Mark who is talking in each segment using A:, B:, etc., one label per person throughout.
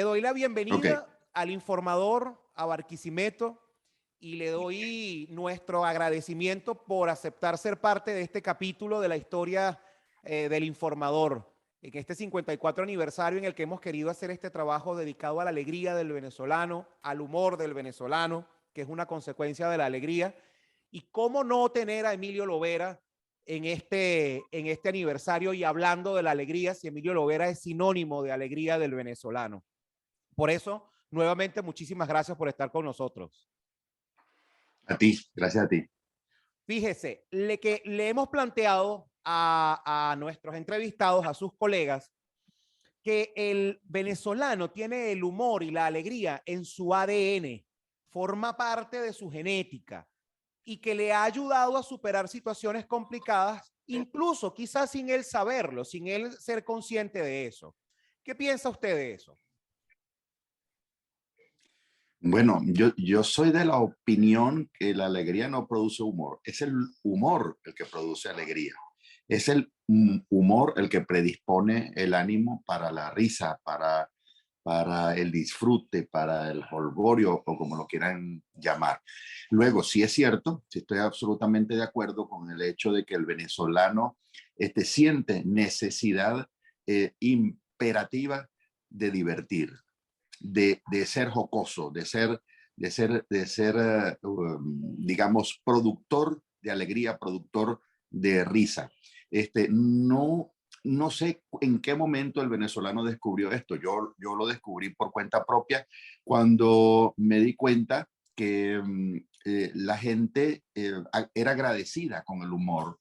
A: doy la
B: Ok.
A: bienvenida al informador, a Barquisimeto, y le doy nuestro agradecimiento por aceptar ser parte de este capítulo de la historia del informador, en este 54 aniversario en el que hemos querido hacer este trabajo dedicado a la alegría del venezolano, al humor del venezolano, que es una consecuencia de la alegría, y cómo no tener a Emilio Lovera en este aniversario y hablando de la alegría, si Emilio Lovera es sinónimo de alegría del venezolano. Por eso, nuevamente, muchísimas gracias por estar con nosotros.
B: A ti, gracias a ti.
A: Fíjese, le hemos planteado a nuestros entrevistados, a sus colegas, que el venezolano tiene el humor y la alegría en su ADN, forma parte de su genética y que le ha ayudado a superar situaciones complicadas, incluso quizás sin él saberlo, sin él ser consciente de eso. ¿Qué piensa usted de eso?
B: Bueno, yo soy de la opinión que la alegría no produce humor. Es el humor el que produce alegría. Es el humor el que predispone el ánimo para la risa, para el disfrute, para el jolgorio o como lo quieran llamar. Luego, sí es cierto, sí estoy absolutamente de acuerdo con el hecho de que el venezolano siente necesidad imperativa de divertir, de ser jocoso, digamos, productor de alegría, productor de risa. No, no sé en qué momento el venezolano descubrió esto. Yo lo descubrí por cuenta propia cuando me di cuenta que la gente era agradecida con el humor.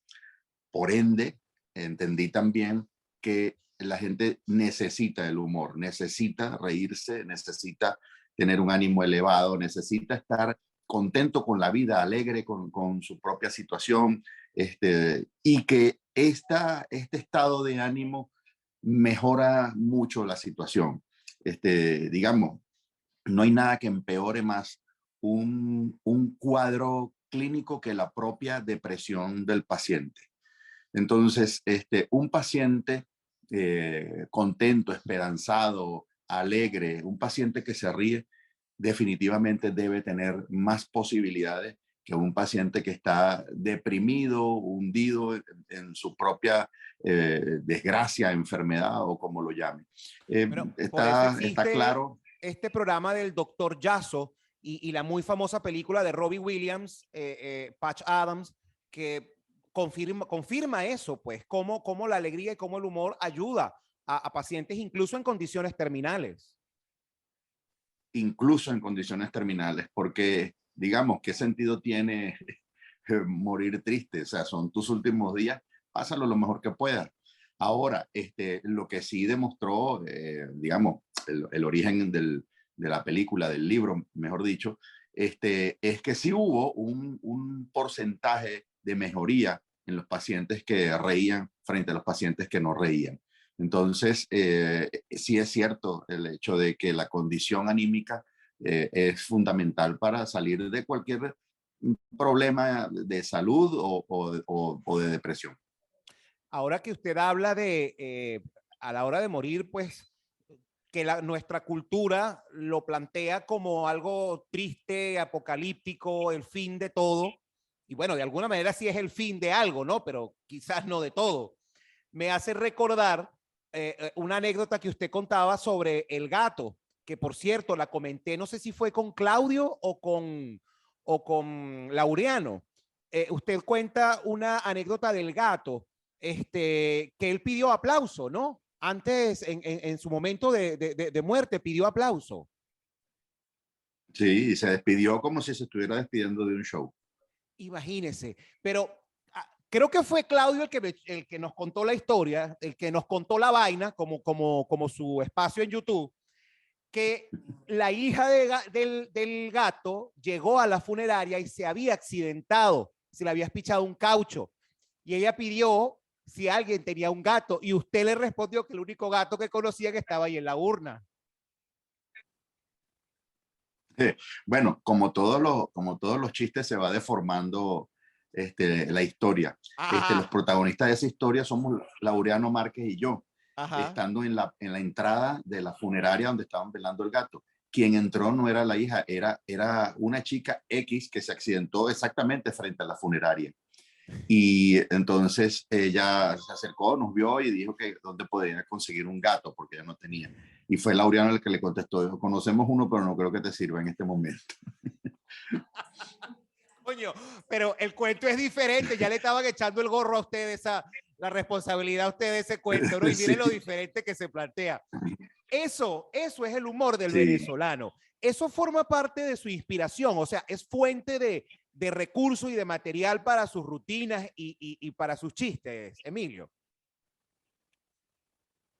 B: Por ende, entendí también que la gente necesita el humor, necesita reírse, necesita tener un ánimo elevado, necesita estar contento con la vida, alegre con su propia situación, y que este estado de ánimo mejora mucho la situación. Digamos, no hay nada que empeore más un cuadro clínico que la propia depresión del paciente. Entonces, un paciente contento, esperanzado, alegre, un paciente que se ríe, definitivamente debe tener más posibilidades que un paciente que está deprimido, hundido en su propia desgracia, enfermedad o como lo llame.
A: Bueno, por eso
B: Está
A: existe
B: claro.
A: este programa del Doctor Yasso y la muy famosa película de Robbie Williams, Patch Adams, que confirma eso, pues, cómo la alegría y cómo el humor ayuda a pacientes incluso en condiciones terminales.
B: Incluso en condiciones terminales, porque digamos, ¿qué sentido tiene morir triste? O sea, son tus últimos días, pásalo lo mejor que puedas. Ahora, lo que sí demostró, digamos, el origen de la película, del libro, mejor dicho, es que sí hubo un porcentaje de mejoría en los pacientes que reían frente a los pacientes que no reían. Entonces, sí es cierto el hecho de que la condición anímica es fundamental para salir de cualquier problema de salud o de depresión.
A: Ahora que usted habla de, a la hora de morir, pues, que nuestra cultura lo plantea como algo triste, apocalíptico, el fin de todo. Y bueno, de alguna manera sí es el fin de algo, ¿no? Pero quizás no de todo. Me hace recordar una anécdota que usted contaba sobre el gato, que por cierto la comenté, no sé si fue con Claudio o con Laureano. Usted cuenta una anécdota del gato, que él pidió aplauso, ¿no? Antes, en su momento de muerte, pidió aplauso.
B: Sí, y se despidió como si se estuviera despidiendo de un show.
A: Imagínese, pero creo que fue Claudio el que nos contó la historia, el que nos contó la vaina, como su espacio en YouTube, que la hija del gato llegó a la funeraria y se había accidentado, se le había espichado un caucho, y ella pidió si alguien tenía un gato, y usted le respondió que el único gato que conocía que estaba ahí en la urna.
B: Bueno, como todos los chistes se va deformando la historia. Los
A: Ah,
B: protagonistas de esa historia somos Laureano Márquez y yo.
A: Ajá.
B: estando en la entrada de la funeraria donde estaban velando el gato. Quien entró no era la hija, era una chica X que se accidentó exactamente frente a la funeraria. Y entonces ella se acercó, nos vio y dijo que dónde podía conseguir un gato, porque ella no tenía. Y fue Laureano el que le contestó, dijo, conocemos uno, pero no creo que te sirva en este momento.
A: Coño, pero el cuento es diferente. Ya le estaban echando el gorro a ustedes, la responsabilidad a ustedes de ese cuento, ¿no? Y miren lo
B: Sí,
A: diferente que se plantea. Eso es el humor del
B: sí.
A: venezolano. Eso forma parte de su inspiración, o sea, es fuente de recursos y de material para sus rutinas y para sus chistes, Emilio.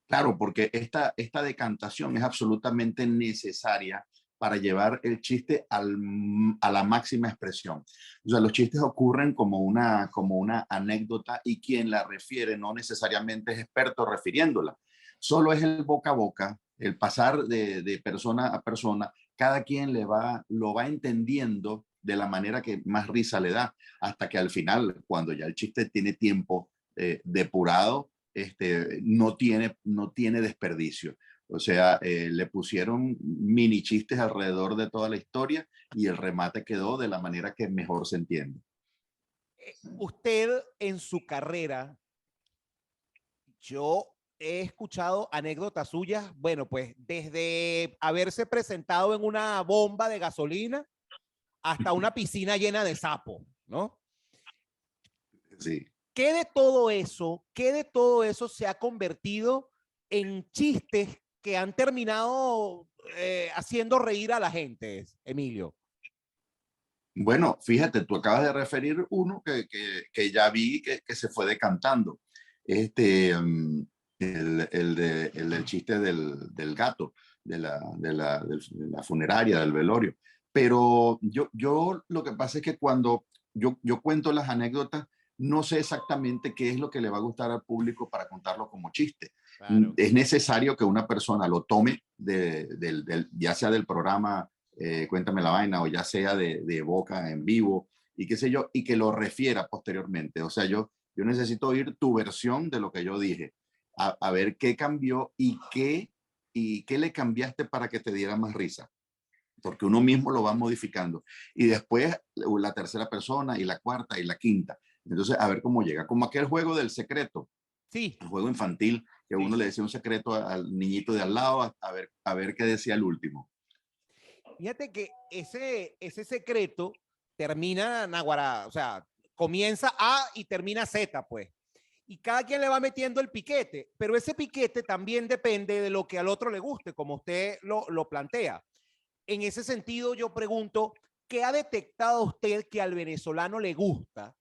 B: Claro, porque esta decantación es absolutamente necesaria para llevar el chiste a la máxima expresión. O sea, los chistes ocurren como una anécdota y quien la refiere no necesariamente es experto refiriéndola. Solo es el boca a boca, el pasar de persona a persona, cada quien lo va entendiendo de la manera que más risa le da, hasta que al final, cuando ya el chiste tiene tiempo depurado, no tiene desperdicio. O sea, le pusieron mini chistes alrededor de toda la historia y el remate quedó de la manera que mejor se entiende.
A: Usted en su carrera, yo he escuchado anécdotas suyas, bueno, pues desde haberse presentado en una bomba de gasolina hasta una piscina llena de sapos, ¿no?
B: Sí.
A: Qué de todo eso se ha convertido en chistes que han terminado haciendo reír a la gente, Emilio?
B: Bueno, fíjate, tú acabas de referir uno que ya vi que se fue decantando. Este, el del chiste del gato, de la funeraria, del velorio. Pero yo lo que pasa es que cuando yo cuento las anécdotas, no sé exactamente qué es lo que le va a gustar al público para contarlo como chiste.
A: Claro.
B: Es necesario que una persona lo tome ya sea del programa Cuéntame la vaina, o ya sea de boca en vivo, y qué sé yo, y que lo refiera posteriormente. O sea, yo necesito oír tu versión de lo que yo dije, a ver qué cambió y qué le cambiaste para que te diera más risa, porque uno mismo lo va modificando. Y después la tercera persona y la cuarta y la quinta. Entonces, a ver cómo llega. Como aquel juego del secreto,
A: Sí,
B: el juego infantil, que
A: sí.
B: uno le decía un secreto al niñito de al lado, a ver qué decía el último.
A: Fíjate que ese secreto termina Naguará, o sea, comienza A y termina Z, pues. Y cada quien le va metiendo el piquete, pero ese piquete también depende de lo que al otro le guste, como usted lo plantea. En ese sentido, yo pregunto, ¿qué ha detectado usted que al venezolano le gusta?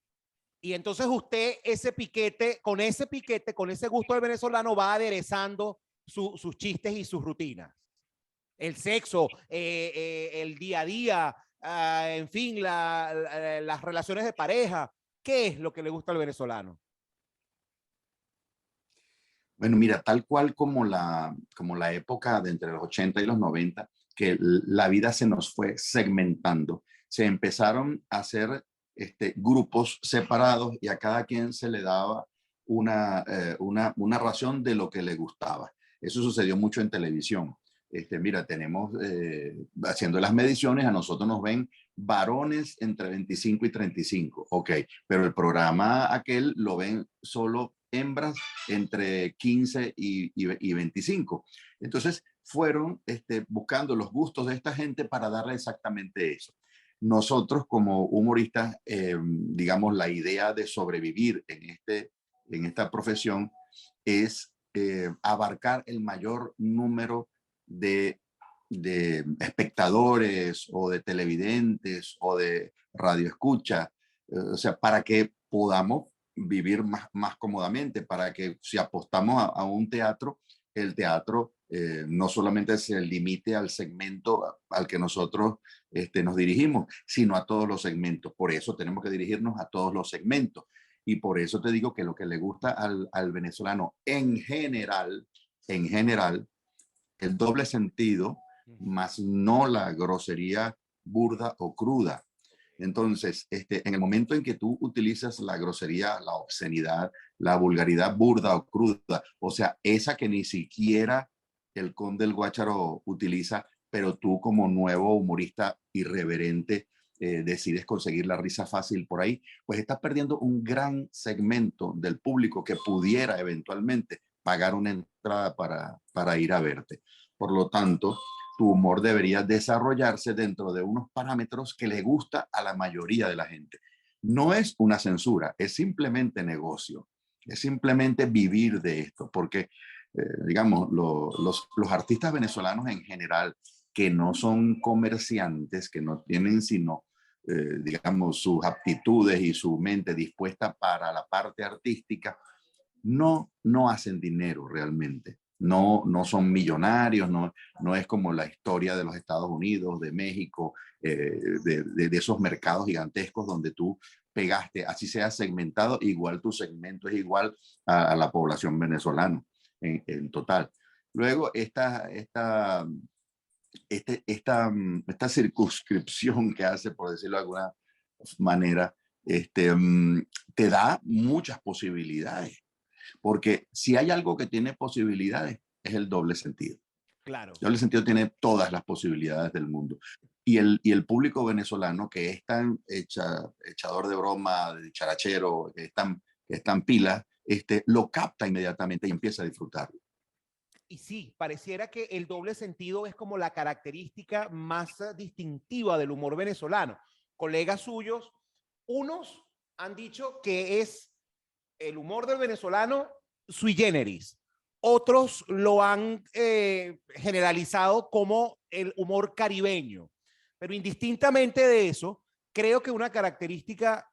A: Y entonces usted ese piquete, con ese gusto del venezolano, va aderezando sus chistes y sus rutinas. El sexo, el día a día, en fin, las relaciones de pareja. ¿Qué es lo que le gusta al venezolano?
B: Bueno, mira, tal cual como la época de entre los 80 y los 90, que la vida se nos fue segmentando, se empezaron a hacer grupos separados y a cada quien se le daba una ración de lo que le gustaba. Eso sucedió mucho en televisión. Mira, tenemos, haciendo las mediciones, a nosotros nos ven varones entre 25 y 35, ok, pero el programa aquel lo ven solo hembras entre 15 y 25. Entonces fueron buscando los gustos de esta gente para darle exactamente eso. Nosotros como humoristas, digamos, la idea de sobrevivir en esta profesión es abarcar el mayor número de espectadores o de televidentes o de radioescucha, o sea, para que podamos vivir más cómodamente, para que si apostamos a un teatro, el teatro no solamente se limite al segmento al que nosotros nos dirigimos, sino a todos los segmentos. Por eso tenemos que dirigirnos a todos los segmentos. Y por eso te digo que lo que le gusta al venezolano en general, el doble sentido, más no la grosería burda o cruda. Entonces, en el momento en que tú utilizas la grosería, la obscenidad, la vulgaridad burda o cruda, o sea, esa que ni siquiera el Conde del Guácharo utiliza, pero tú como nuevo humorista irreverente decides conseguir la risa fácil por ahí, pues estás perdiendo un gran segmento del público que pudiera eventualmente pagar una entrada para ir a verte. Por lo tanto, tu humor debería desarrollarse dentro de unos parámetros que le gusta a la mayoría de la gente. No es una censura, es simplemente negocio, es simplemente vivir de esto, porque, digamos, los artistas venezolanos en general, que no son comerciantes, que no tienen sino, digamos, sus aptitudes y su mente dispuesta para la parte artística, no hacen dinero realmente. No son millonarios, no es como la historia de los Estados Unidos, de México, de esos mercados gigantescos donde tú pegaste, así sea segmentado, igual tu segmento es igual a la población venezolana en total. Luego, esta circunscripción que hace, por decirlo de alguna manera, te da muchas posibilidades. Porque si hay algo que tiene posibilidades, es el doble sentido.
A: Claro.
B: El doble sentido tiene todas las posibilidades del mundo. Y el público venezolano, que es tan echador de broma, de charachero, que es tan pila, lo capta inmediatamente y empieza a disfrutarlo.
A: Y sí, pareciera que el doble sentido es como la característica más distintiva del humor venezolano. Colegas suyos, unos han dicho que es el humor del venezolano sui generis. Otros lo han generalizado como el humor caribeño. Pero indistintamente de eso, creo que una característica,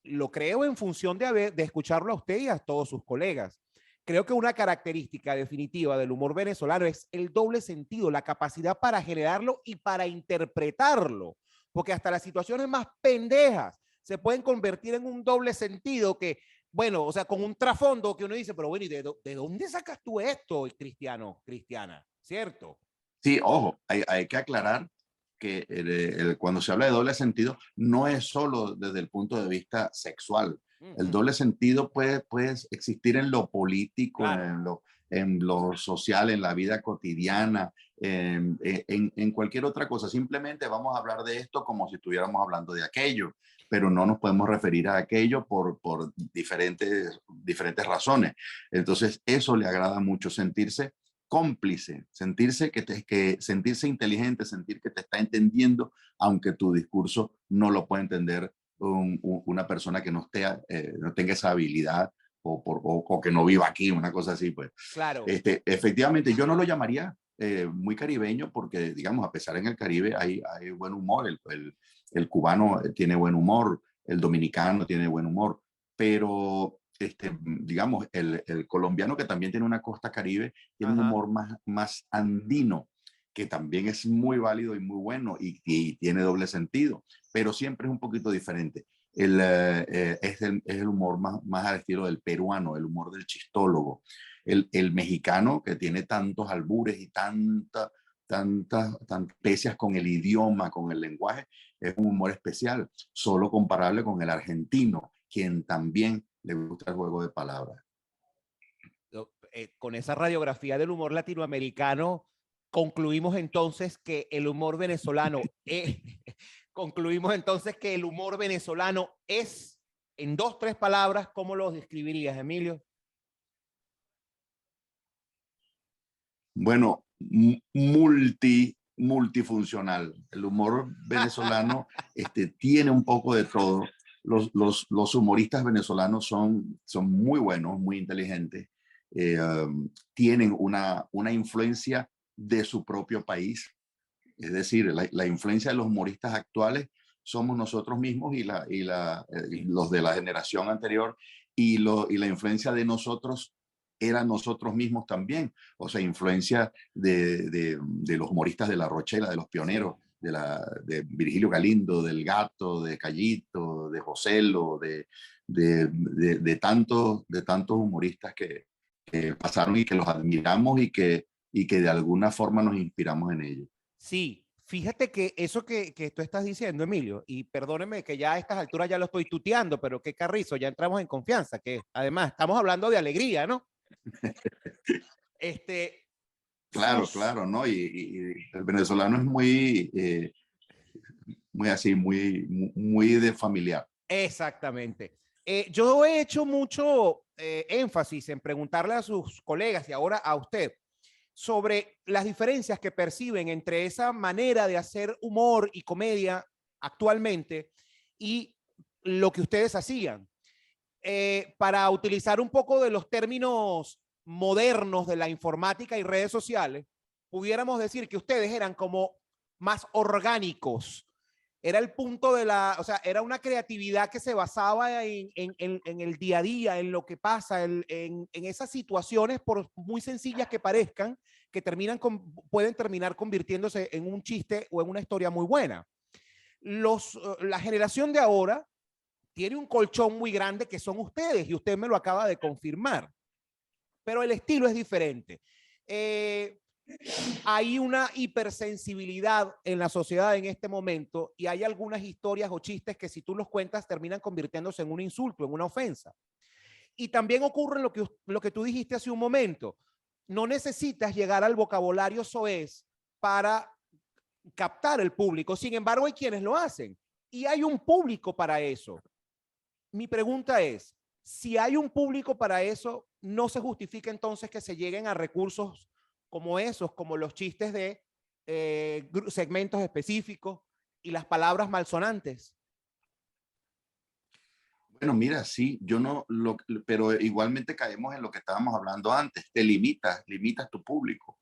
A: lo creo en función de escucharlo a usted y a todos sus colegas. Creo que una característica definitiva del humor venezolano es el doble sentido, la capacidad para generarlo y para interpretarlo. Porque hasta las situaciones más pendejas se pueden convertir en un doble sentido que, bueno, o sea, con un trasfondo que uno dice, pero bueno, ¿y de dónde sacas tú esto, Cristiano, Cristiana? ¿Cierto?
B: Sí, ojo, hay que aclarar que cuando se habla de doble sentido, no es solo desde el punto de vista sexual. El doble sentido puede existir en lo político,
A: Claro.
B: en lo social, en la vida cotidiana, en cualquier otra cosa. Simplemente vamos a hablar de esto como si estuviéramos hablando de aquello, pero no nos podemos referir a aquello por diferentes razones. Entonces, eso le agrada mucho, sentirse cómplice, sentirse inteligente, sentir que te está entendiendo, aunque tu discurso no lo puede entender una persona que no tenga esa habilidad o que no viva aquí, una cosa así, pues.
A: Claro.
B: Efectivamente, yo no lo llamaría muy caribeño porque, digamos, a pesar en el Caribe hay buen humor, el cubano tiene buen humor, el dominicano tiene buen humor, pero digamos, el colombiano, que también tiene una costa caribe, tiene un
A: Ajá.
B: humor más andino, que también es muy válido y muy bueno y tiene doble sentido, pero siempre es un poquito diferente. Es el humor más al estilo del peruano, el humor del chistólogo. El mexicano, que tiene tantos albures y tantas especias con el idioma, con el lenguaje, es un humor especial, solo comparable con el argentino, quien también le gusta el juego de palabras.
A: Con esa radiografía del humor latinoamericano, concluimos entonces que el humor venezolano concluimos entonces que el humor venezolano es, en 2, 3 palabras, ¿cómo lo describirías, Emilio?
B: Bueno, multifuncional. El humor venezolano tiene un poco de todo. Los humoristas venezolanos son muy buenos, muy inteligentes. Tienen una influencia de su propio país. Es decir, la influencia de los humoristas actuales somos nosotros mismos y los de la generación anterior, y la influencia de nosotros eran nosotros mismos también. O sea, influencia de los humoristas de La Rochela, de los pioneros, de Virgilio Galindo, del Gato, de Callito, de Joselo, de tantos humoristas que pasaron y que los admiramos y que de alguna forma nos inspiramos en ellos.
A: Sí, Fíjate que eso que tú estás diciendo, Emilio, y perdóneme que ya a estas alturas ya lo estoy tuteando, pero qué carrizo, ya entramos en confianza, que además estamos hablando de alegría, ¿no? Este,
B: Claro,
A: sus,
B: claro, ¿no? Y el venezolano es muy, muy así, muy de familiar.
A: exactamente. Yo he hecho mucho énfasis en preguntarle a sus colegas y ahora a usted sobre las diferencias que perciben entre esa manera de hacer humor y comedia actualmente y lo que ustedes hacían. Para utilizar un poco de los términos modernos de la informática y redes sociales, pudiéramos decir que ustedes eran como más orgánicos. Era el punto de la, o sea, era una creatividad que se basaba en el día a día, en lo que pasa, en esas situaciones, por muy sencillas que parezcan, que pueden terminar convirtiéndose en un chiste o en una historia muy buena. La generación de ahora tiene un colchón muy grande que son ustedes y usted me lo acaba de confirmar, pero el estilo es diferente. Eh, Hay una hipersensibilidad en la sociedad en este momento y hay algunas historias o chistes que si tú los cuentas terminan convirtiéndose en un insulto, en una ofensa. Y también ocurre lo que tú dijiste hace un momento. No necesitas llegar al vocabulario soez para captar el público. Sin embargo, hay quienes lo hacen y hay un público para eso. Mi pregunta es, si hay un público para eso, ¿no se justifica entonces que se lleguen a recursos como esos, como los chistes de segmentos específicos y las palabras malsonantes?
B: Bueno, mira, sí, yo no, pero igualmente caemos en lo que estábamos hablando antes, te limitas tu público,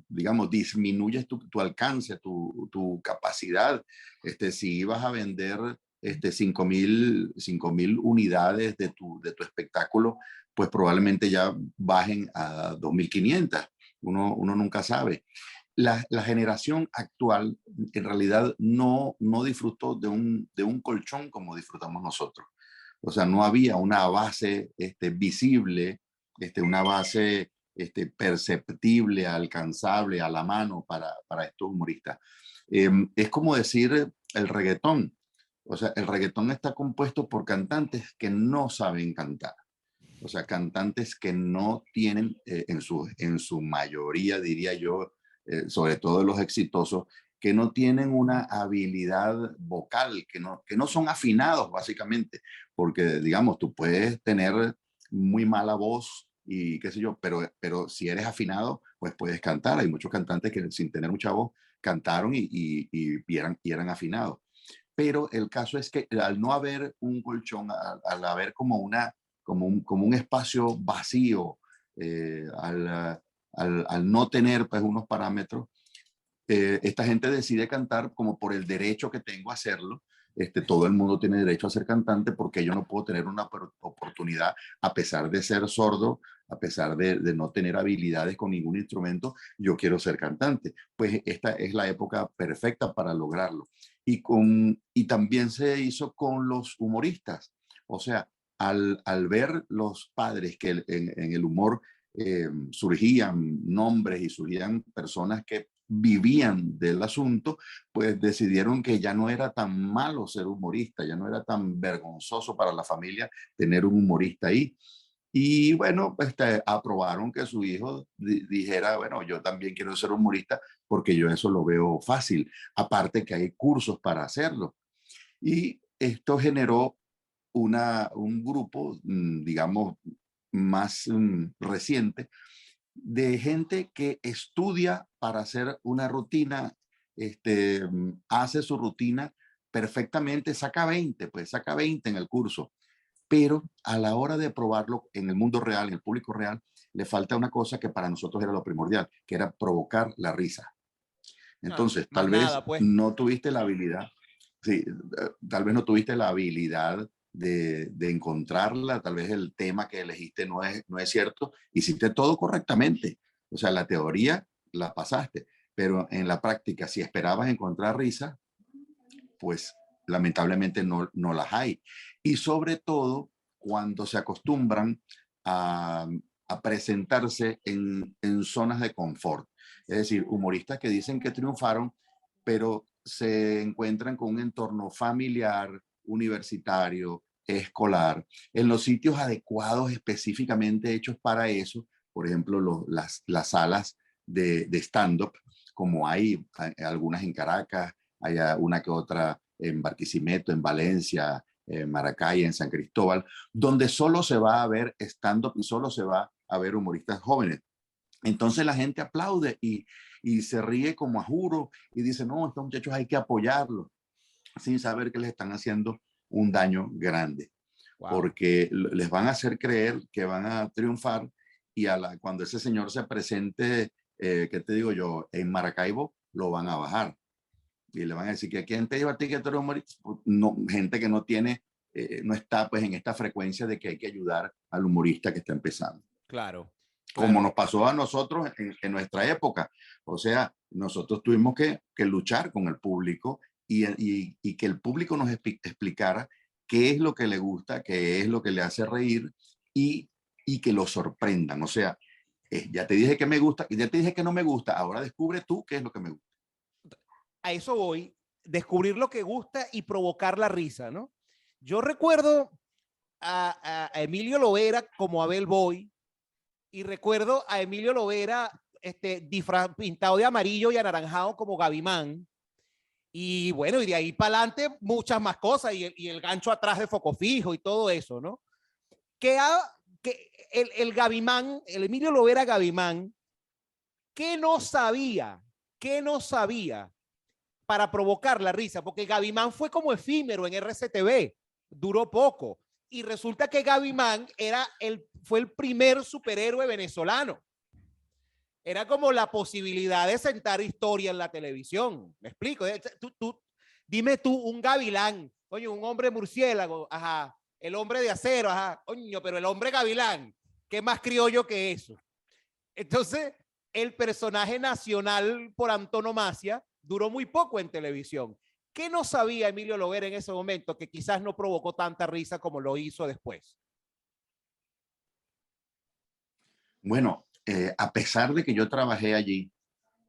B: digamos, disminuyes tu alcance, tu capacidad, si ibas a vender 5.000 unidades de tu espectáculo, pues probablemente ya bajen a 2.500, uno nunca sabe. La generación actual en realidad no disfrutó de un colchón como disfrutamos nosotros. O sea, no había una base visible, una base perceptible, alcanzable, a la mano para estos humoristas. Es como decir el reggaetón. O sea, el reggaetón está compuesto por cantantes que no saben cantar. O sea, cantantes que no tienen, en su mayoría, diría yo, sobre todo los exitosos, que no tienen una habilidad vocal, que no son afinados básicamente, porque digamos, tú puedes tener muy mala voz y qué sé yo, pero si eres afinado, pues puedes cantar. Hay muchos cantantes que sin tener mucha voz cantaron y eran afinados. Pero el caso es que al no haber un colchón, al haber como un espacio vacío, al no tener pues unos parámetros, esta gente decide cantar como por el derecho que tengo a hacerlo. Todo el mundo tiene derecho a ser cantante porque yo no puedo tener una oportunidad a pesar de ser sordo, a pesar de no tener habilidades con ningún instrumento, yo quiero ser cantante. Pues esta es la época perfecta para lograrlo. Y también se hizo con los humoristas. O sea, al ver los padres que en el humor surgían nombres y surgían personas que vivían del asunto, pues decidieron que ya no era tan malo ser humorista, ya no era tan vergonzoso para la familia tener un humorista ahí. Y bueno, aprobaron que su hijo dijera, bueno, yo también quiero ser humorista porque yo eso lo veo fácil, aparte que hay cursos para hacerlo. Y esto generó un grupo, digamos, más reciente, de gente que estudia para hacer una rutina, hace su rutina perfectamente, saca 20 en el curso, pero a la hora de probarlo en el mundo real, en el público real, le falta una cosa que para nosotros era lo primordial, que era provocar la risa.
A: Ah,
B: Entonces,
A: más
B: tal
A: nada,
B: vez
A: pues.
B: no tuviste la habilidad, sí, tal vez no tuviste la habilidad de encontrarla, tal vez el tema que elegiste no es cierto, hiciste todo correctamente, o sea, la teoría la pasaste, pero en la práctica, si esperabas encontrar risa, pues lamentablemente no las hay. Y sobre todo cuando se acostumbran a, a presentarse en zonas de confort. Es decir, humoristas que dicen que triunfaron, pero se encuentran con un entorno familiar, universitario, escolar, en los sitios adecuados específicamente hechos para eso, por ejemplo, las salas de stand-up, como hay algunas en Caracas, hay una que otra en Barquisimeto, en Valencia, en Maracay, en San Cristóbal, donde solo se va a ver stand-up y solo se va a ver humoristas jóvenes. Entonces la gente aplaude y se ríe como a juro y dice, no, estos muchachos hay que apoyarlos, sin saber que les están haciendo un daño grande,
A: Wow.
B: porque les van a hacer creer que van a triunfar y cuando ese señor se presente, ¿qué te digo yo? En Maracaibo, lo van a bajar y le van a decir que quién te lleva a ti que tú eres humorista. No, gente que no tiene, no está pues en esta frecuencia de que hay que ayudar al humorista que está empezando.
A: Claro,
B: Como
A: claro.
B: nos pasó a nosotros en nuestra época. O sea, nosotros tuvimos que luchar con el público y que el público nos explicara qué es lo que le gusta, qué es lo que le hace reír y que lo sorprendan. O sea, ya te dije que me gusta, ya te dije que no me gusta, ahora descubre tú qué es lo que me gusta.
A: A eso voy, descubrir lo que gusta y provocar la risa, ¿no? Yo recuerdo a Emilio Lovera como Abel Boy y recuerdo a Emilio Lovera pintado de amarillo y anaranjado como Gavimán. Y bueno, y de ahí para adelante muchas más cosas y el gancho atrás de Foco Fijo y todo eso, ¿no? Que, que el Gavimán, el Emilio Lovera Gavimán, ¿qué no sabía? ¿Qué no sabía para provocar la risa? Porque Gavimán fue como efímero en RCTV, duró poco. Y resulta que Gavimán fue el primer superhéroe venezolano. Era como la posibilidad de sentar historia en la televisión. ¿Me explico? Dime tú, un gavilán, oye, un hombre murciélago, ajá, el hombre de acero, ajá, coño, pero el hombre gavilán, ¿qué más criollo que eso? Entonces, el personaje nacional por antonomasia duró muy poco en televisión. ¿Qué no sabía Emilio Lovera en ese momento que quizás no provocó tanta risa como lo hizo después?
B: Bueno, a pesar de que yo trabajé allí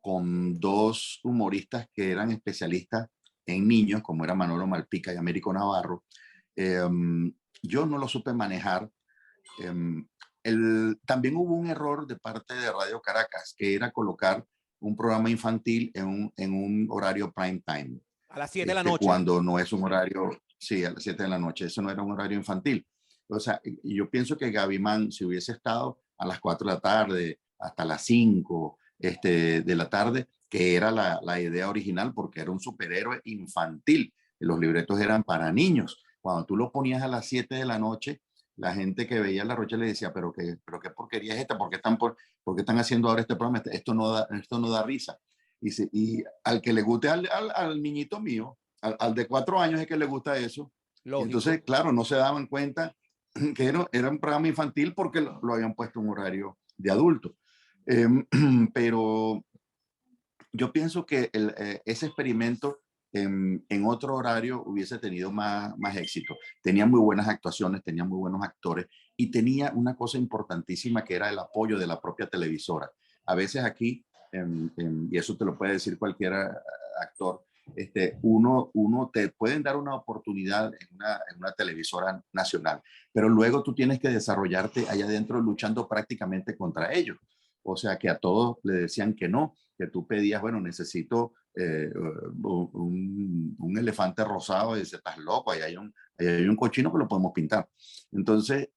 B: con dos humoristas que eran especialistas en niños, como era Manolo Malpica y Américo Navarro, eh, yo no lo supe manejar. Eh, también hubo un error de parte de Radio Caracas, que era colocar un programa infantil en un horario prime time,
A: A las 7 de la noche.
B: cuando no es un horario, sí, a las 7 de la noche, eso no era un horario infantil. O sea, yo pienso que Gavimán, si hubiese estado a las 4 de la tarde, hasta las 5 de la tarde, que era la idea original, porque era un superhéroe infantil, los libretos eran para niños. Cuando tú lo ponías a las 7 de la noche, la gente que veía La Rocha le decía, pero qué porquería es esta, ¿por qué están haciendo ahora este programa? Esto no da risa. Y al que le guste al niñito mío, al de 4 años es que le gusta eso. Y
A: Lógico.
B: entonces, claro, no se daban cuenta que era un programa infantil porque lo habían puesto en horario de adulto. Eh, pero yo pienso que ese experimento en otro horario hubiese tenido más éxito. Tenía muy buenas actuaciones, tenía muy buenos actores y tenía una cosa importantísima que era el apoyo de la propia televisora. A veces aquí, y eso te lo puede decir cualquier actor, uno te pueden dar una oportunidad en una televisora nacional, pero luego tú tienes que desarrollarte allá adentro luchando prácticamente contra ellos. O sea que a todos le decían que no, que tú pedías, bueno, necesito un elefante rosado y dices, estás loco, ahí hay un cochino que lo podemos pintar. Entonces,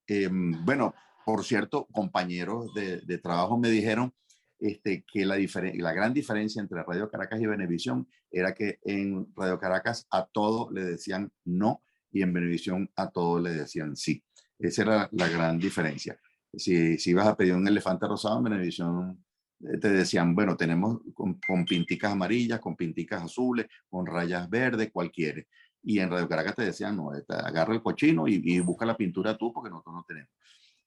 B: bueno, por cierto, compañeros de trabajo me dijeron que la gran diferencia entre Radio Caracas y Venevisión era que en Radio Caracas a todo le decían no y en Venevisión a todo le decían sí. Esa era la gran diferencia. Si ibas a pedir un elefante rosado en Venevisión, te decían, bueno, tenemos con pinticas amarillas, con pinticas azules, con rayas verdes, cual quieres. Y en Radio Caracas te decían, no, agarra el cochino y busca la pintura tú porque nosotros no tenemos.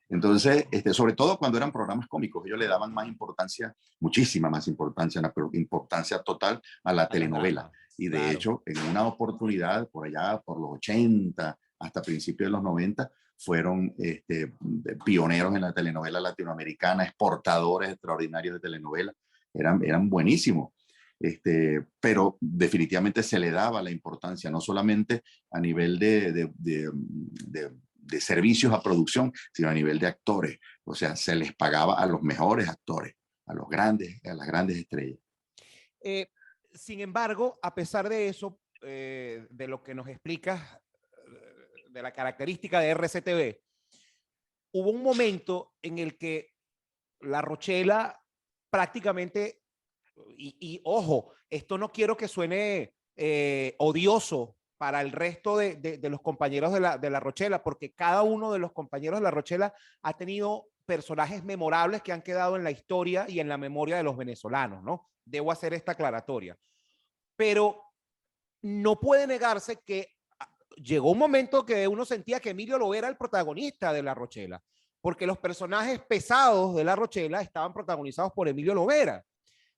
B: Entonces, sobre todo cuando eran programas cómicos, ellos le daban más importancia, muchísima más importancia, una importancia total a la
A: A la
B: telenovela.
A: drama.
B: Y de
A: Claro.
B: hecho, en una oportunidad por allá, por los 80, hasta principios de los 90, fueron pioneros en la telenovela latinoamericana, exportadores extraordinarios de telenovelas, eran buenísimos. Pero definitivamente se le daba la importancia, no solamente a nivel de servicios a producción, sino a nivel de actores. O sea, se les pagaba a los mejores actores, a las grandes estrellas.
A: Sin embargo, a pesar de eso, de lo que nos explicas, de la característica de RCTV, hubo un momento en el que La Rochela prácticamente, y ojo, esto no quiero que suene odioso para el resto de los compañeros de la Rochela, porque cada uno de los compañeros de La Rochela ha tenido personajes memorables que han quedado en la historia y en la memoria de los venezolanos, ¿no? Debo hacer esta aclaratoria. Pero no puede negarse que llegó un momento que uno sentía que Emilio Lovera era el protagonista de La Rochela, porque los personajes pesados de La Rochela estaban protagonizados por Emilio Lovera.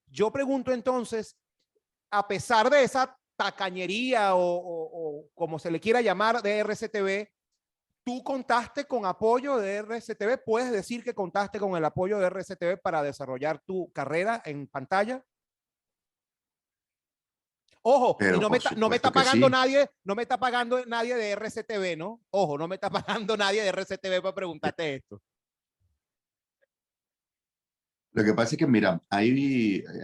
A: Yo pregunto entonces, a pesar de esa tacañería o como se le quiera llamar de RCTV, ¿tú contaste con apoyo de RCTV? ¿Puedes decir que contaste con el apoyo de RCTV para desarrollar tu carrera en pantalla? Ojo, y
B: Pero
A: no me está
B: que
A: pagando
B: sí.
A: nadie, no me está pagando nadie de RCTV, ¿no? Ojo, no me está pagando nadie de RCTV para preguntarte esto.
B: Lo que pasa es que, mira,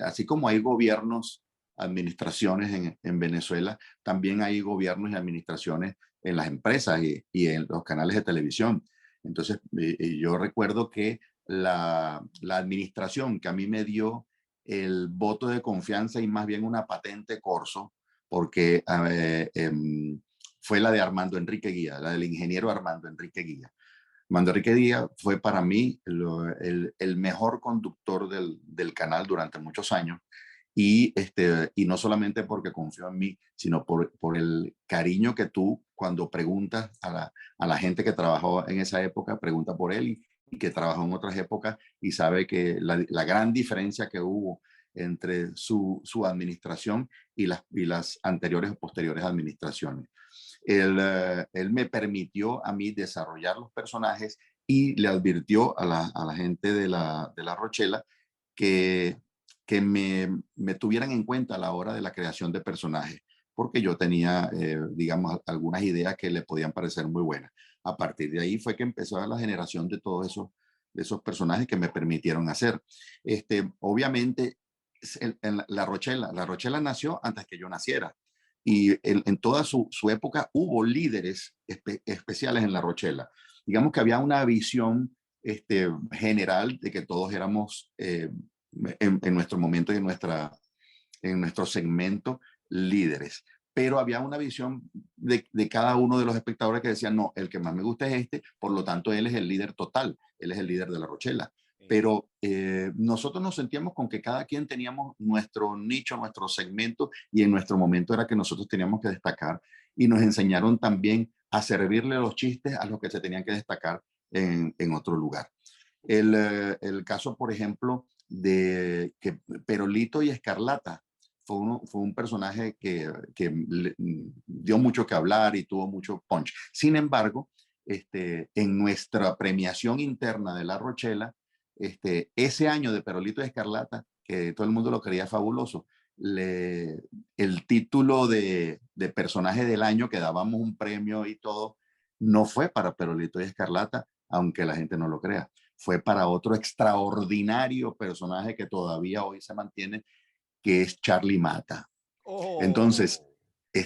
B: así como hay gobiernos, administraciones en Venezuela, también hay gobiernos y administraciones en las empresas y en los canales de televisión. Entonces, yo recuerdo que la administración que a mí me dio el voto de confianza y más bien una patente corso, porque fue la de Armando Enrique Guía, la del ingeniero Armando Enrique Guía. Armando Enrique Díaz fue para mí el mejor conductor del canal durante muchos años y no solamente porque confió en mí, sino por el cariño que tú cuando preguntas a la gente que trabajó en esa época, pregunta por él y que trabajó en otras épocas y sabe que la gran diferencia que hubo entre su administración y las anteriores o posteriores administraciones. Él me permitió a mí desarrollar los personajes y le advirtió a la gente de la Rochela que, que me tuvieran en cuenta a la hora de la creación de personajes, porque yo tenía, digamos, algunas ideas que le podían parecer muy buenas. A partir de ahí fue que empezó la generación de todos esos personajes que me permitieron hacer. Obviamente, la Rochela nació antes que yo naciera y en toda su época hubo líderes especiales en La Rochela. Digamos que había una visión general de que todos éramos, en nuestro momento y en nuestro segmento, líderes. Pero había una visión de cada uno de los espectadores que decían, no, el que más me gusta es este, por lo tanto él es el líder total, él es el líder de La Rochela. Pero nosotros nos sentíamos con que cada quien teníamos nuestro nicho, nuestro segmento, y en nuestro momento era que nosotros teníamos que destacar y nos enseñaron también a servirle los chistes a los que se tenían que destacar en otro lugar. El caso, por ejemplo, de que Perolito y Escarlata fue un personaje que dio mucho que hablar y tuvo mucho punch. Sin embargo, en nuestra premiación interna de La Rochela, ese año de Perolito y Escarlata, que todo el mundo lo creía fabuloso, el título de personaje del año, que dábamos un premio y todo, no fue para Perolito y Escarlata, aunque la gente no lo crea. Fue para otro extraordinario personaje que todavía hoy se mantiene, que es Charlie Mata. Entonces,
A: Oh.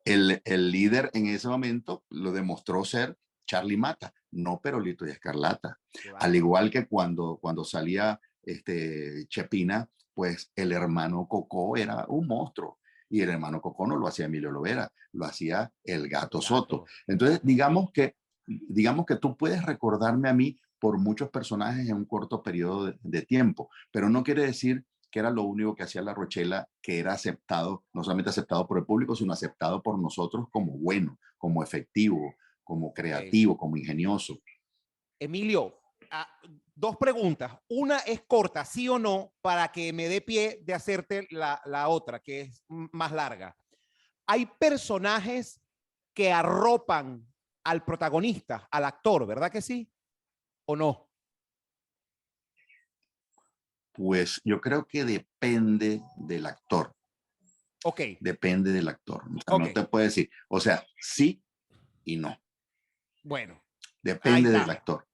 B: el líder en ese momento lo demostró ser Charlie Mata, no Perolito y Escarlata.
A: Claro.
B: Al igual que cuando salía Chepina, pues el hermano Coco era un monstruo. Y el hermano Coco no lo hacía Emilio Lovera, lo hacía el Gato Soto. Entonces, digamos que tú puedes recordarme a mí por muchos personajes en un corto periodo de tiempo, pero no quiere decir que era lo único que hacía La Rochela, que era aceptado, no solamente aceptado por el público, sino aceptado por nosotros como bueno, como efectivo, como creativo, como ingenioso.
A: Emilio, dos preguntas. Una es corta, sí o no, para que me dé pie de hacerte la otra, que es más larga. ¿Hay personajes que arropan al protagonista, al actor, ¿verdad que sí? ¿O no?
B: Pues yo creo que depende del actor.
A: Ok,
B: Depende del actor. O sea,
A: ok.
B: no te puedo decir, o sea, sí y no.
A: Bueno, ahí
B: Depende del
A: está.
B: actor.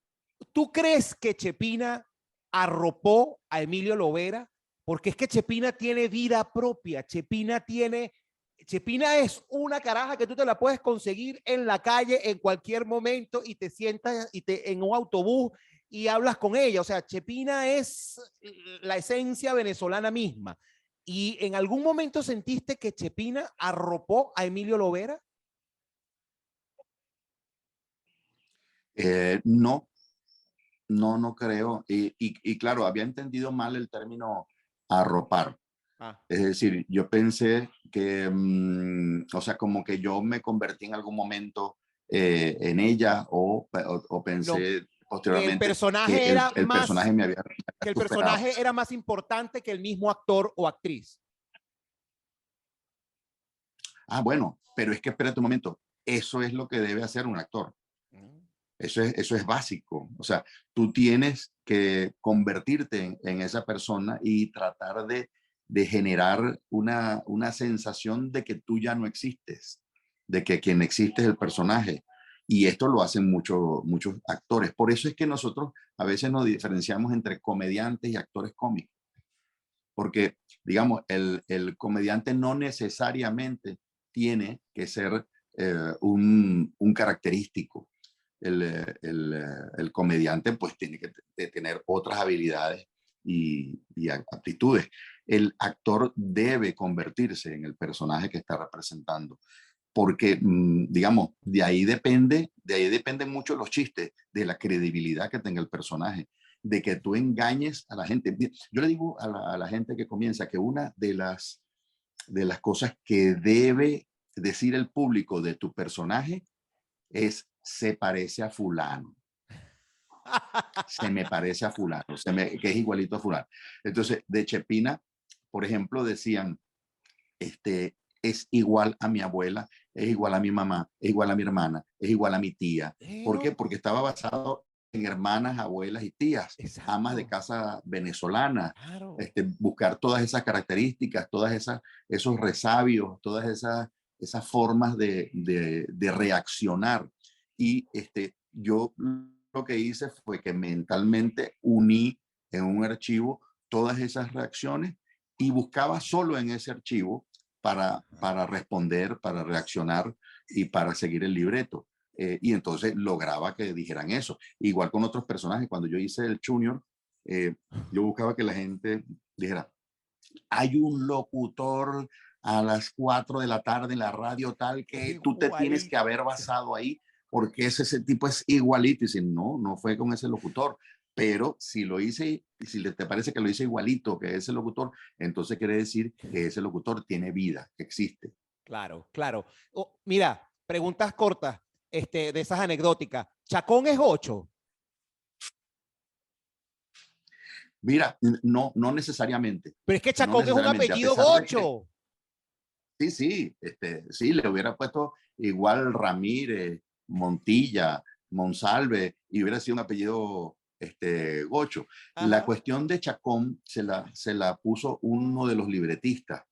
A: ¿Tú crees que Chepina arropó a Emilio Lovera? Porque es que Chepina tiene vida propia. Chepina es una caraja que tú te la puedes conseguir en la calle en cualquier momento y te sientas en un autobús y hablas con ella. O sea, Chepina es la esencia venezolana misma. ¿Y en algún momento sentiste que Chepina arropó a Emilio Lovera?
B: No, no creo. Y claro, había entendido mal el término arropar.
A: Ah,
B: Es decir, yo pensé que, o sea, como que yo me convertí en algún momento en ella o
A: no,
B: pensé
A: que el
B: posteriormente que
A: personaje era
B: el personaje
A: más
B: me había
A: que el
B: superado.
A: personaje era más importante que el mismo actor o actriz.
B: Ah, bueno, pero es que espérate un momento. Eso es lo que debe hacer un actor. Eso es básico. O sea, tú tienes que convertirte en esa persona y tratar de generar una sensación de que tú ya no existes, de que quien existe es el personaje. Y esto lo hacen muchos actores. Por eso es que nosotros a veces nos diferenciamos entre comediantes y actores cómicos. Porque, digamos, el comediante no necesariamente tiene que ser un característico. El comediante pues tiene que tener otras habilidades y aptitudes. El actor debe convertirse en el personaje que está representando, porque, digamos, de ahí dependen mucho los chistes, de la credibilidad que tenga el personaje, de que tú engañes a la gente. Yo le digo a la gente que comienza que una de las cosas que debe decir el público de tu personaje es se parece a fulano, se me parece a fulano, que es igualito a fulano. Entonces, de Chepina, por ejemplo, decían, es igual a mi abuela, es igual a mi mamá, es igual a mi hermana, es igual a mi tía. ¿Por qué? Porque estaba basado en hermanas, abuelas y tías, amas de
A: Exacto,
B: casa venezolanas,
A: claro.
B: buscar todas esas características, esos resabios, esas formas de reaccionar. Y yo lo que hice fue que mentalmente uní en un archivo todas esas reacciones y buscaba solo en ese archivo para responder, para reaccionar y para seguir el libreto. Y entonces lograba que dijeran eso. Igual con otros personajes, cuando yo hice el Junior, eh, yo buscaba que la gente dijera, hay un locutor a las 4 de la tarde en la radio tal que tú te tienes que
A: Igualito.
B: haber basado ahí porque ese tipo es igualito. Y si no, no fue con ese locutor. Pero si lo hice, y si te parece que lo hice igualito que ese locutor, entonces quiere decir que ese locutor tiene vida, que existe.
A: Claro, claro. Oh, mira, preguntas cortas, de esas anecdóticas. ¿Chacón es 8?
B: Mira, no necesariamente,
A: Pero es que
B: no
A: Chacón es un
B: necesariamente, a
A: apellido
B: pesar de que
A: gocho.
B: sí, le hubiera puesto igual Ramírez, Montilla, Monsalve y hubiera sido un apellido gocho. La
A: Ajá.
B: cuestión de Chacón se la puso uno de los libretistas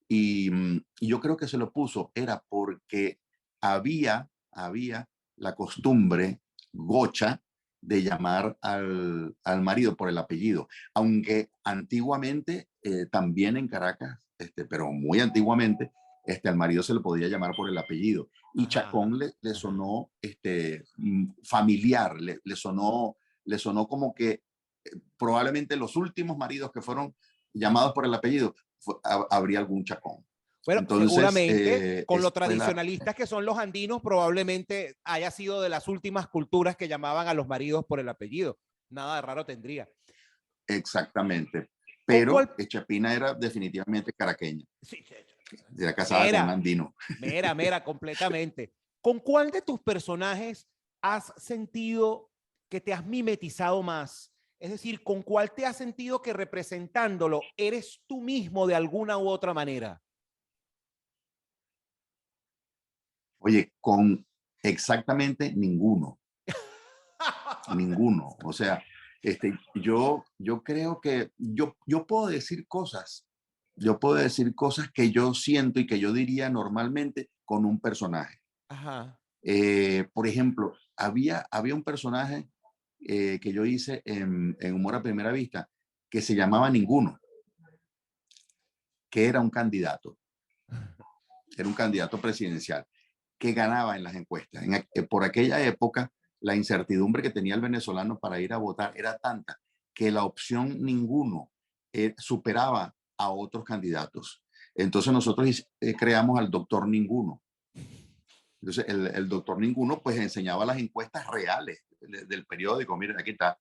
B: y yo creo que se lo puso era porque había la costumbre gocha de llamar al marido por el apellido, aunque antiguamente, también en Caracas, pero muy antiguamente, al marido se le podía llamar por el apellido. Y
A: Ajá.
B: Chacón le
A: Ajá.
B: sonó familiar, le sonó como que probablemente los últimos maridos que fueron llamados por el apellido, habría algún Chacón.
A: Bueno,
B: Entonces,
A: seguramente con lo
B: esa fue la,
A: tradicionalistas que son los andinos, probablemente haya sido de las últimas culturas que llamaban a los maridos por el apellido. Nada de raro tendría.
B: exactamente.
A: ¿Con
B: Pero
A: cuál?
B: Chepina era definitivamente caraqueña,
A: Sí, sí,
B: era casada con un
A: mera,
B: andino.
A: mera, completamente. ¿Con cuál de tus personajes has sentido que te has mimetizado más? Es decir, ¿con cuál te has sentido que representándolo eres tú mismo de alguna u otra manera?
B: Oye, Exactamente ninguno. Ninguno. O sea, yo creo que yo puedo decir cosas. Yo puedo decir cosas que yo siento y que yo diría normalmente con un personaje.
A: Ajá.
B: Por ejemplo, había un personaje que yo hice en Humor a Primera Vista que se llamaba Ninguno, que era un candidato. Era un candidato presidencial que ganaba en las encuestas. Por aquella época, la incertidumbre que tenía el venezolano para ir a votar era tanta que la opción ninguno superaba a otros candidatos. Entonces nosotros creamos al doctor Ninguno. Entonces el doctor Ninguno pues enseñaba las encuestas reales del periódico. Miren, aquí está.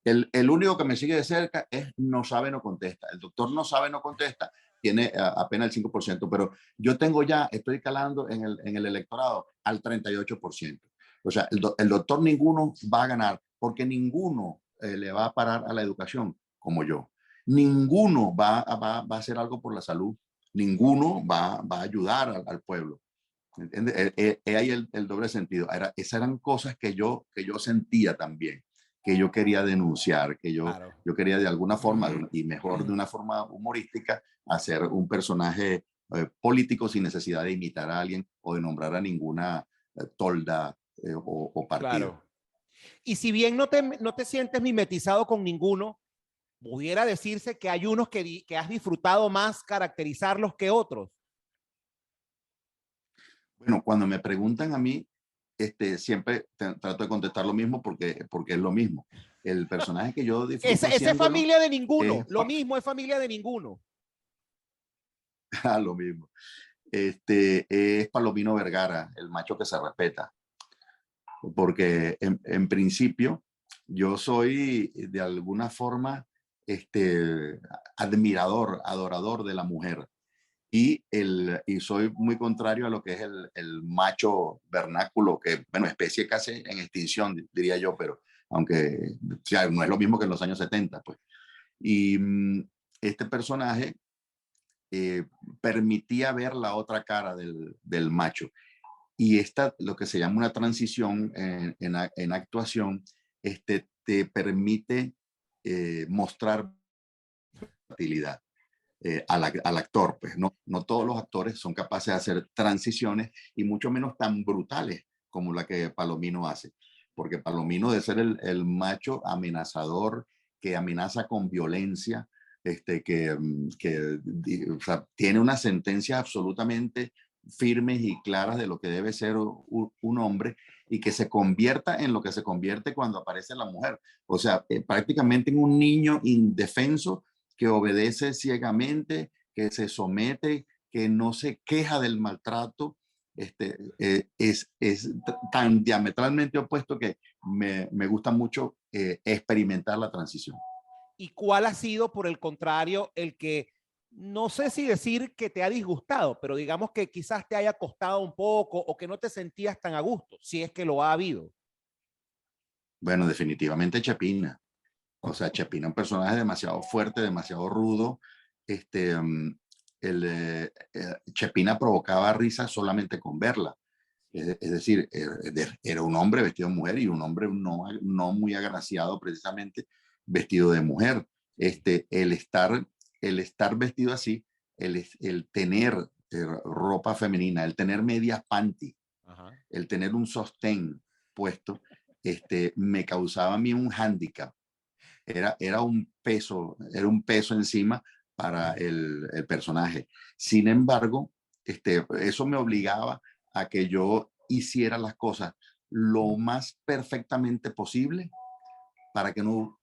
B: El único que me sigue de cerca es no sabe, no contesta. El doctor no sabe, no contesta. Tiene apenas el 5%, pero yo tengo ya, estoy calando en el electorado al 38%. O sea, el doctor Ninguno va a ganar porque ninguno le va a parar a la educación como yo. Ninguno va a hacer algo por la salud. Ninguno va a ayudar al pueblo. ¿Entiendes? Ahí el doble sentido. Esas eran cosas que yo sentía también, que yo quería denunciar,
A: Claro.
B: yo quería de alguna forma, y mejor de una forma humorística, hacer un personaje político sin necesidad de imitar a alguien o de nombrar a ninguna tolda o partido.
A: Claro. Y si bien no te sientes mimetizado con ninguno, pudiera decirse que hay unos que has disfrutado más caracterizarlos que otros.
B: Bueno, cuando me preguntan a mí, siempre trato de contestar lo mismo porque es lo mismo. El personaje que yo disfruto
A: Esa es
B: haciéndolo
A: familia de ninguno.
B: es
A: Lo mismo es familia de ninguno.
B: lo mismo. Es Palomino Vergara, el macho que se respeta, porque en principio yo soy de alguna forma admirador, adorador de la mujer y soy muy contrario a lo que es el macho vernáculo, que, bueno, especie casi en extinción, diría yo, pero aunque o sea, no es lo mismo que en los años 70, pues. Y este personaje eh, permitía ver la otra cara del macho. Y esta, lo que se llama una transición en actuación, te permite mostrar versatilidad al actor. Pues no todos los actores son capaces de hacer transiciones y mucho menos tan brutales como la que Palomino hace. Porque Palomino de ser el macho amenazador que amenaza con violencia, o sea, tiene una sentencia absolutamente firmes y claras de lo que debe ser un hombre y que se convierta en lo que se convierte cuando aparece la mujer. O sea, prácticamente en un niño indefenso que obedece ciegamente, que se somete, que no se queja del maltrato, es tan diametralmente opuesto que me gusta mucho experimentar la transición.
A: ¿Y cuál ha sido, por el contrario, el que no sé si decir que te ha disgustado, pero digamos que quizás te haya costado un poco o que no te sentías tan a gusto, si es que lo ha habido?
B: Bueno, definitivamente Chapina. O sea, Chapina, un personaje demasiado fuerte, demasiado rudo. Este, um, Chapina provocaba risa solamente con verla. Es decir, era un hombre vestido de mujer y un hombre no muy agraciado precisamente vestido de mujer. El estar vestido así, el tener ropa femenina, el tener medias panty,
A: Ajá.
B: el tener un sostén puesto, me causaba a mí un hándicap. Era un peso encima para el personaje. Sin embargo, eso me obligaba a que yo hiciera las cosas lo más perfectamente posible para que no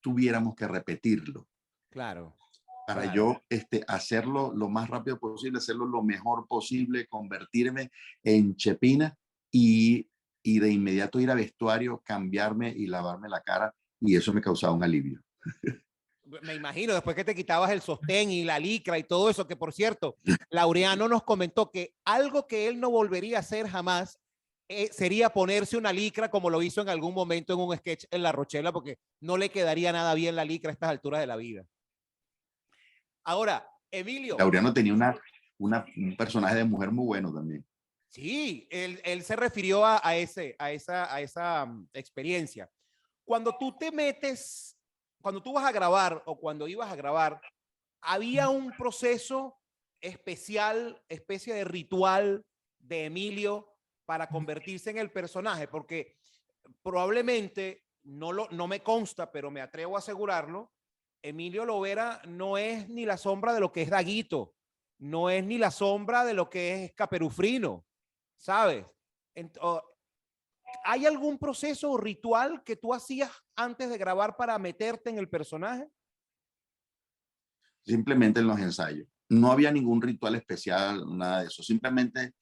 B: tuviéramos que repetirlo.
A: Claro,
B: Para
A: claro.
B: yo hacerlo lo más rápido posible, hacerlo lo mejor posible, convertirme en Chepina y, y de inmediato ir a vestuario, cambiarme y lavarme la cara y eso me causaba un alivio.
A: Me imagino, después que te quitabas el sostén y la licra y todo eso, que por cierto, Laureano nos comentó que algo que él no volvería a hacer jamás sería ponerse una licra como lo hizo en algún momento en un sketch en La Rochela, porque no le quedaría nada bien la licra a estas alturas de la vida. Ahora, Emilio,
B: Laureano tenía un personaje de mujer muy bueno también.
A: Sí, él se refirió a esa experiencia. Cuando tú te metes, cuando tú vas a grabar o cuando ibas a grabar, había un proceso especial, especie de ritual de Emilio para convertirse en el personaje, porque probablemente, no me consta, pero me atrevo a asegurarlo, Emilio Lovera no es ni la sombra de lo que es Daguito, no es ni la sombra de lo que es Caperufrino, ¿sabes? ¿Hay algún proceso o ritual que tú hacías antes de grabar para meterte en el personaje?
B: Simplemente en los ensayos. No había ningún ritual especial, nada de eso. Simplemente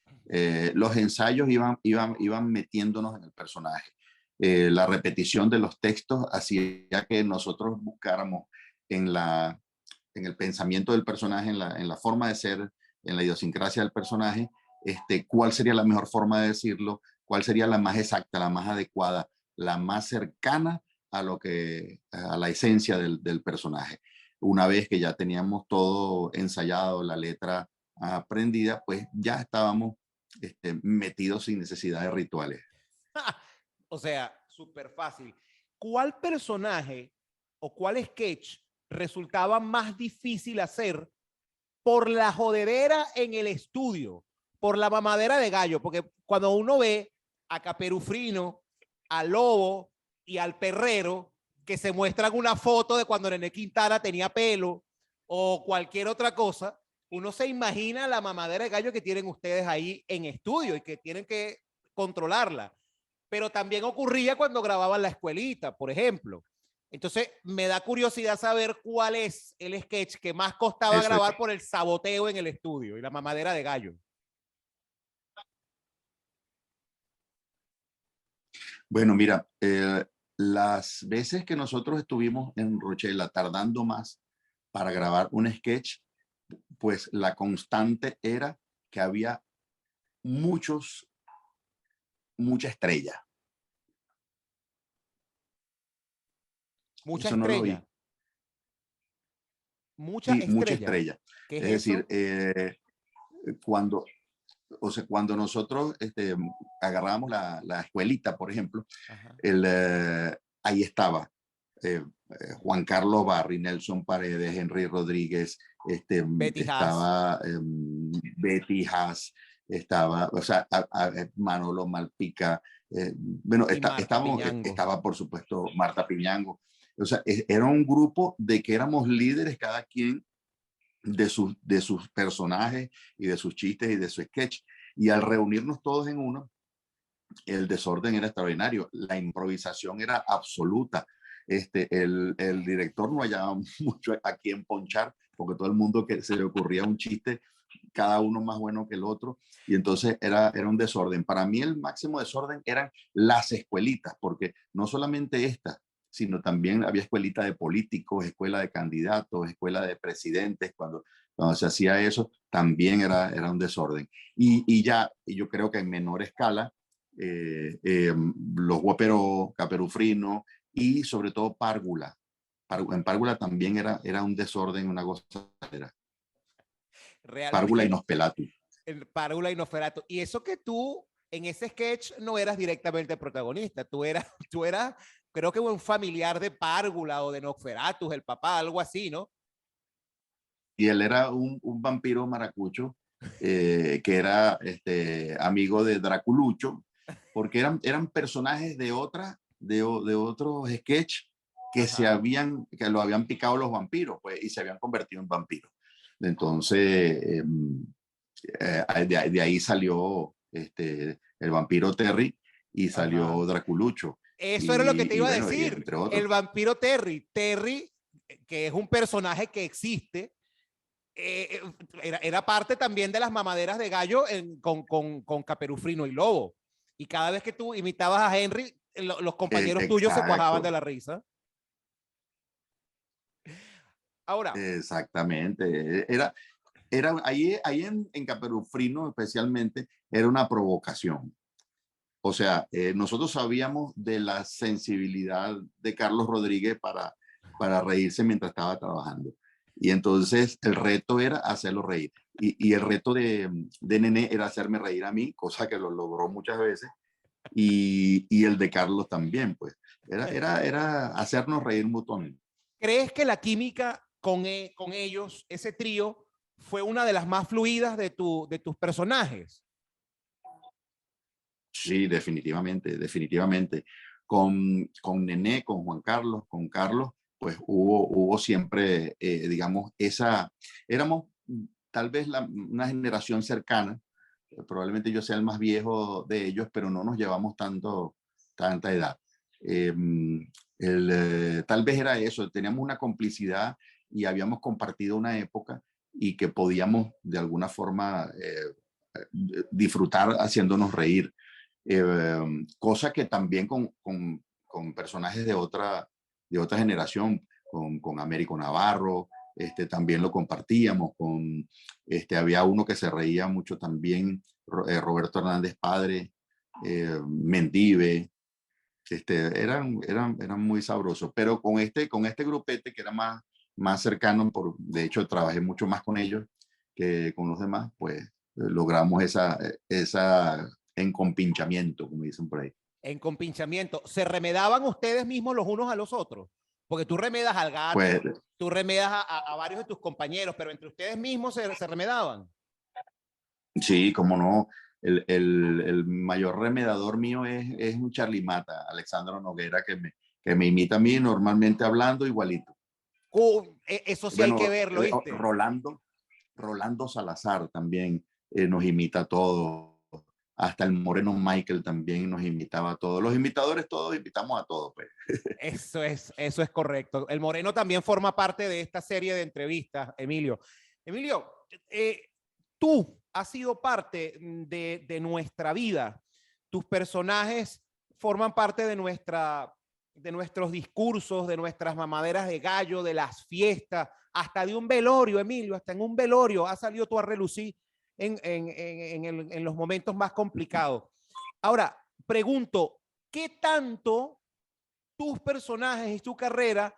B: los ensayos iban metiéndonos en el personaje. La repetición de los textos hacía que nosotros buscáramos en, en el pensamiento del personaje, en la forma de ser, en la idiosincrasia del personaje, cuál sería la mejor forma de decirlo, cuál sería la más exacta, la más adecuada, la más cercana a la esencia del personaje. Una vez que ya teníamos todo ensayado, la letra aprendida, pues ya estábamos metidos sin necesidad de rituales.
A: O sea, súper fácil. ¿Cuál personaje o cuál sketch resultaba más difícil hacer por la jodedera en el estudio, por la mamadera de gallo? Porque cuando uno ve a Caperufrino, al Lobo y al Perrero, que se muestran una foto de cuando René Quintana tenía pelo o cualquier otra cosa, uno se imagina la mamadera de gallo que tienen ustedes ahí en estudio y que tienen que controlarla. Pero también ocurría cuando grababan la escuelita, por ejemplo. Entonces, me da curiosidad saber cuál es el sketch que más costaba
B: Eso es.
A: grabar por el saboteo en el estudio y la mamadera de gallo.
B: Bueno, mira, las veces que nosotros estuvimos en Rochela tardando más para grabar un sketch, pues la constante era que había mucha estrella.
A: Mucha
B: Eso no lo
A: estrella.
B: oí.
A: Mucha
B: Sí, mucha
A: estrella.
B: estrella.
A: ¿Qué es
B: Es decir,
A: eso?
B: cuando, o sea, cuando nosotros agarrábamos la escuelita, por ejemplo,
A: Ajá.
B: ahí estaba Juan Carlos Barri, Nelson Paredes, Henry Rodríguez,
A: Betty Haas.
B: estaba Betty Haas, estaba, o sea, Manolo Malpica, bueno,
A: Y Marta Piñango.
B: estaba por supuesto Marta Piñango. O sea, era un grupo de que éramos líderes cada quien de sus personajes y de sus chistes y de su sketch. Y al reunirnos todos en uno, el desorden era extraordinario, la improvisación era absoluta. El director no hallaba mucho a quien ponchar, porque todo el mundo que se le ocurría un chiste, cada uno más bueno que el otro, y entonces era un desorden. Para mí el máximo desorden eran las escuelitas, porque no solamente estas, sino también había escuelita de políticos, escuela de candidatos, escuela de presidentes, cuando se hacía eso, también era un desorden. Y ya, yo creo que en menor escala, los Guaperos, Caperufrino y sobre todo Párgula. En Párgula también era un desorden, una gozadera. Párgula y
A: Realmente,
B: Nospelatu.
A: el Párula y Nosferatu. Y eso que tú en ese sketch no eras directamente protagonista, tú eras, creo que un familiar de Párgula o de Nosferatu, el papá, algo así, ¿no?
B: Y él era un vampiro maracucho que era amigo de Draculucho, porque eran personajes de otros sketch
A: Ajá.
B: que lo habían picado los vampiros, pues, y se habían convertido en vampiros. Entonces, de ahí salió el vampiro Terry y
A: Ajá.
B: salió Draculucho.
A: Eso era lo que te
B: Y
A: iba a
B: bueno, y
A: decir.
B: entre otros.
A: El vampiro Terry. Terry, que es un personaje que existe, era parte también de las mamaderas de gallo con Caperufrino y Lobo. Y cada vez que tú imitabas a Henry, los compañeros tuyos se cuajaban de
B: Exacto.
A: la risa. Ahora,
B: Exactamente. Ahí en Caperufrino especialmente era una provocación. O sea, nosotros sabíamos de la sensibilidad de Carlos Rodríguez para reírse mientras estaba trabajando. Y entonces el reto era hacerlo reír. y el reto de Nené era hacerme reír a mí, cosa que lo logró muchas veces, y el de Carlos también, pues. Era hacernos reír mutuamente.
A: ¿Crees que la química con ellos, ese trío, fue una de las más fluidas de tus personajes?
B: Sí, definitivamente, definitivamente. Con Nené, con Juan Carlos, con Carlos, pues hubo siempre, digamos, éramos tal vez una generación cercana, probablemente yo sea el más viejo de ellos, pero no nos llevamos tanta edad. Eh, Tal vez era eso, teníamos una complicidad y habíamos compartido una época y que podíamos de alguna forma disfrutar haciéndonos reír. Cosa que también con personajes de otra generación, con Américo Navarro, también lo compartíamos, había uno que se reía mucho también, Roberto Hernández Padre, Mendive, eran muy sabrosos, pero con este grupete que era más cercano, de hecho trabajé mucho más con ellos que con los demás, pues logramos esa encompinchamiento, como dicen por ahí.
A: En compinchamiento. ¿Se remedaban ustedes mismos los unos a los otros? Porque tú remedas al
B: Pues
A: gato, tú remedas a varios de tus compañeros, pero entre ustedes mismos se remedaban.
B: sí, como no, el mayor remedador mío es un Charlie Mata, Alexandro Noguera, que me imita a mí normalmente hablando igualito.
A: Eso sí hay que
B: Bueno,
A: verlo, ¿viste?
B: Rolando Salazar también nos imita a todos. Hasta el Moreno Michael también nos imitaba a todos. Los imitadores todos imitamos a todos, pues.
A: Eso es correcto. El Moreno también forma parte de esta serie de entrevistas, Emilio. Emilio, tú has sido parte de nuestra vida. Tus personajes forman parte de nuestros discursos, de nuestras mamaderas de gallo, de las fiestas, hasta de un velorio, Emilio, hasta en un velorio has salido tú a relucir en los momentos más complicados. Ahora, pregunto, ¿qué tanto tus personajes y tu carrera